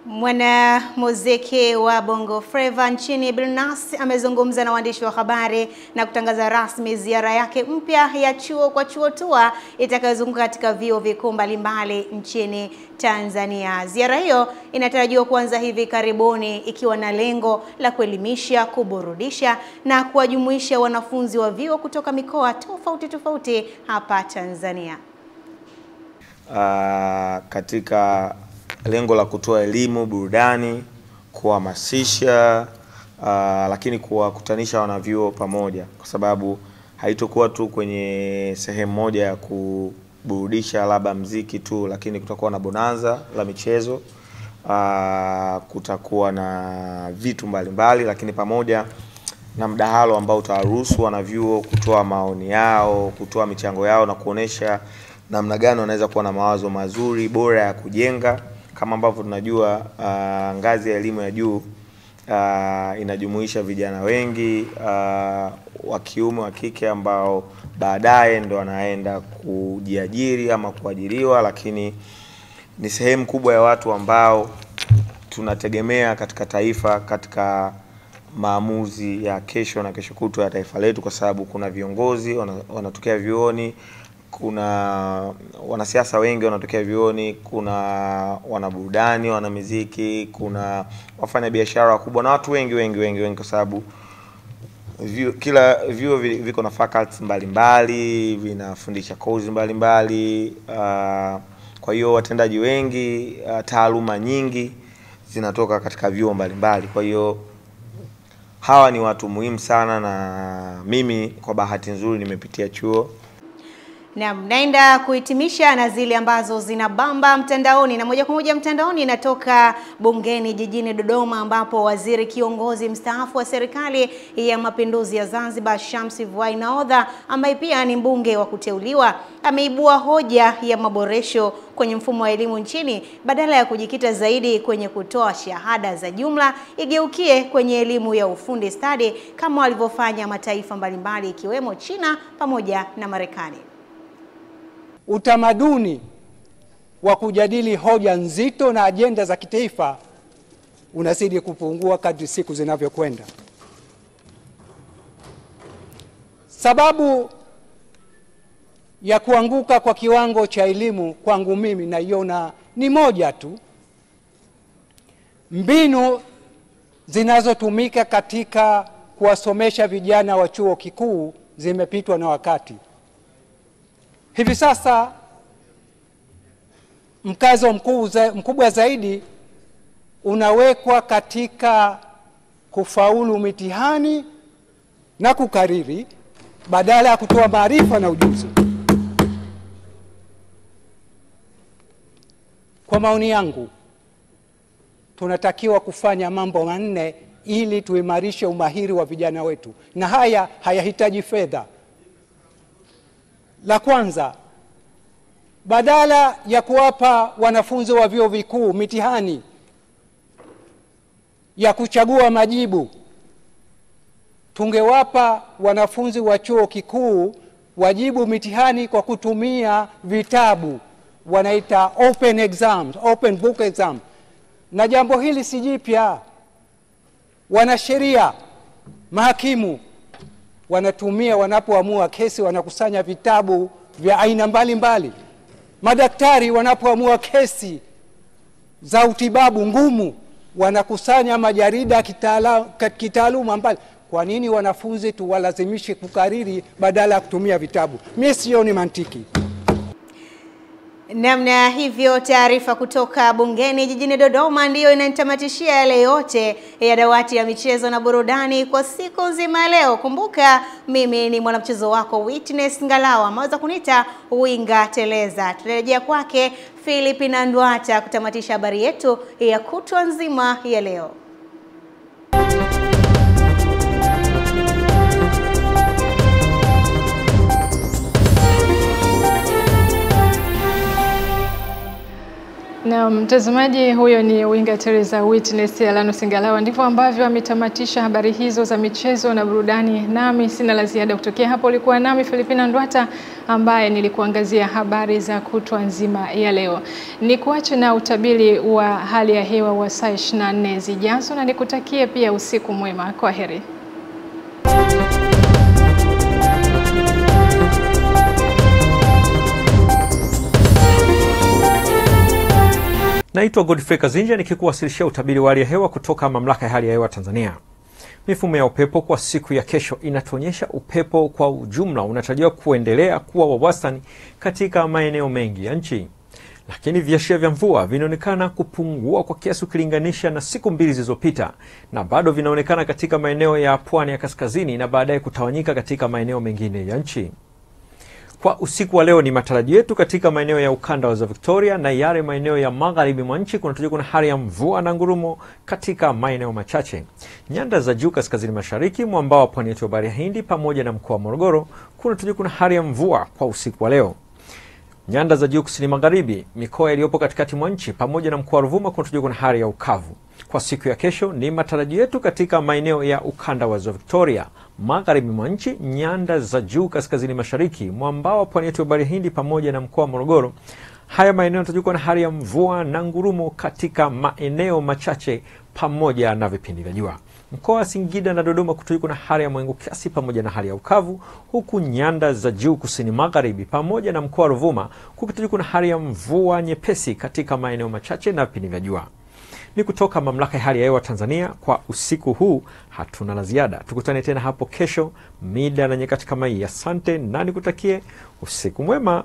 Mwanamuziki wa Bongo Flava nchini Billnass amezungumza na waandishi wa habari na kutangaza rasmi ziara yake mpya ya chuo kwa chuo tour itakayozunguka katika vyuo vikuu mbalimbali nchini Tanzania. Ziara hiyo inatarajiwa kuanza hivi karibuni ikiwa na lengo la kuelimisha, kuburudisha na kuwajumuisha wanafunzi wa vyuo kutoka mikoa tofauti hapa Tanzania. Katika lengo la kutoa elimu, burudani, kuhamasisha, lakini kuwakutanisha wanavyuo pamoja, kwa sababu haitokuwa tu kwenye sehemu moja ya kuburudisha labda mziki tu, lakini kutakuwa na bonanza la michezo, kutakuwa na vitu mbalimbali, lakini pamoja na mdahalo ambao utawaruhusu wanavyuo kutoa maoni yao, kutoa michango yao na kuonesha namna gani wanaweza kuwa na mawazo mazuri bora ya kujenga. Kama ambavyo tunajua ngazi ya elimu ya juu inajumuisha vijana wengi wa kiume wa kike ambao baadaye ndo wanaenda kujiajiri ama kuajiriwa, lakini ni sehemu kubwa ya watu ambao tunategemea katika taifa, katika maamuzi ya kesho na kesho kutwa ya taifa letu, kwa sababu kuna viongozi wanatokea vyuoni, kuna wanasiasa wengi wanatokea vyuoni, kuna wanaburudani, wanamuziki, kuna wafanya biashara wakubwa na watu wengi kwa sababu kila vyuo viko na faculties mbalimbali, vinafundisha courses mbalimbali. Kwa hiyo watendaji wengi, taaluma nyingi zinatoka katika vyuo mbalimbali. Kwa hiyo hawa ni watu muhimu sana, na mimi kwa bahati nzuri nimepitia chuo. Naenda kuhitimisha na zile ambazo zinabamba mtandaoni, na moja kwa moja mtandaoni inatoka bungeni jijini Dodoma, ambapo waziri kiongozi mstaafu wa serikali ya mapinduzi ya Zanzibar Shamsi Vuai Nahodha, ambaye pia ni mbunge wa kuteuliwa, ameibua hoja ya maboresho kwenye mfumo wa elimu nchini. Badala ya kujikita zaidi kwenye kutoa shahada za jumla, igeukie kwenye elimu ya ufundi stadi kama walivyofanya mataifa mbalimbali ikiwemo China pamoja na Marekani. Utamaduni wa kujadili hoja nzito na ajenda za kitaifa unazidi kupungua kadri siku zinavyokwenda. Sababu ya kuanguka kwa kiwango cha elimu kwangu mimi naiona ni moja tu: mbinu zinazotumika katika kuwasomesha vijana wa chuo kikuu zimepitwa na wakati. Hivi sasa mkazo mkubwa zaidi unawekwa katika kufaulu mitihani na kukariri badala ya kutoa maarifa na ujuzi. Kwa maoni yangu, tunatakiwa kufanya mambo manne ili tuimarishe umahiri wa vijana wetu, na haya hayahitaji fedha. La kwanza, badala ya kuwapa wanafunzi wa vyuo vikuu mitihani ya kuchagua majibu, tungewapa wanafunzi wa chuo kikuu wajibu mitihani kwa kutumia vitabu, wanaita open exams, open book exam. Na jambo hili si jipya. Wanasheria, mahakimu wanatumia wanapoamua kesi, wanakusanya vitabu vya aina mbalimbali. Madaktari wanapoamua kesi za utibabu ngumu, wanakusanya majarida kitaaluma mbali. Kwa nini wanafunzi tuwalazimishe kukariri badala ya kutumia vitabu? Mimi sioni mantiki. Namna hivyo, taarifa kutoka bungeni jijini Dodoma ndiyo inanitamatishia yale yote ya dawati ya michezo na burudani kwa siku nzima leo. Kumbuka mimi ni mwanamchezo wako Witness Ngalawa, maweza kunita Winga Teleza. Tunarejea kwake Philipina Ndwata kutamatisha habari yetu ya kutwa nzima ya leo. Na mtazamaji, huyo ni winga Teresa Witness Alano Singalawa. Ndivyo ambavyo ametamatisha habari hizo za michezo na burudani. Nami sina la ziada kutokea hapo. Ulikuwa nami Filipina Ndwata ambaye nilikuangazia habari za kutwa nzima ya leo. Nikuache na utabiri wa hali ya hewa wa saa 24 zijazo na nikutakie pia usiku mwema. Kwaheri. Naitwa Godfrey Kazinja nikikuwasilishia utabiri wa hali ya hewa kutoka Mamlaka ya Hali ya Hewa Tanzania. Mifumo ya upepo kwa siku ya kesho inatuonyesha upepo kwa ujumla unatarajiwa kuendelea kuwa wa wastani katika maeneo mengi ya nchi. Lakini viashiria vya mvua vinaonekana kupungua kwa kiasi ukilinganisha na siku mbili zilizopita, na bado vinaonekana katika maeneo ya pwani ya kaskazini na baadaye kutawanyika katika maeneo mengine ya nchi. Kwa usiku wa leo ni matarajio yetu katika maeneo ya ukanda wa Ziwa Victoria na yale maeneo ya magharibi mwa nchi kunatarajiwa kuna hali ya mvua na ngurumo katika maeneo machache. Nyanda za juu kaskazini mashariki, mwambao wa pwani yetu ya Bahari ya Hindi pamoja na mkoa wa Morogoro kunatarajiwa kuna hali ya mvua kwa usiku wa leo. Nyanda za juu kusini magharibi, mikoa iliyopo katikati mwa nchi pamoja na mkoa wa Ruvuma kunatarajiwa kuna hali ya ukavu. Kwa siku ya kesho ni matarajio yetu katika maeneo ya ukanda wa Ziwa Victoria, magharibi mwa nchi, nyanda za juu kaskazini mashariki, mwambao wa pwani yetu ya Bahari ya Hindi pamoja na mkoa wa Morogoro. Haya maeneo yanatarajiwa na hali ya mvua na ngurumo katika maeneo machache pamoja na vipindi vya jua. Mkoa wa Singida na Dodoma kutarajiwa na hali ya mawingu kiasi pamoja na hali ya ukavu, huku nyanda za juu kusini magharibi pamoja na mkoa wa Ruvuma kukitarajiwa na hali ya mvua nyepesi katika maeneo machache na vipindi vya jua. Ni kutoka Mamlaka ya Hali ya Hewa Tanzania. Kwa usiku huu hatuna la ziada. Tukutane tena hapo kesho mida na nyakati kama hii. Asante na nikutakie usiku mwema.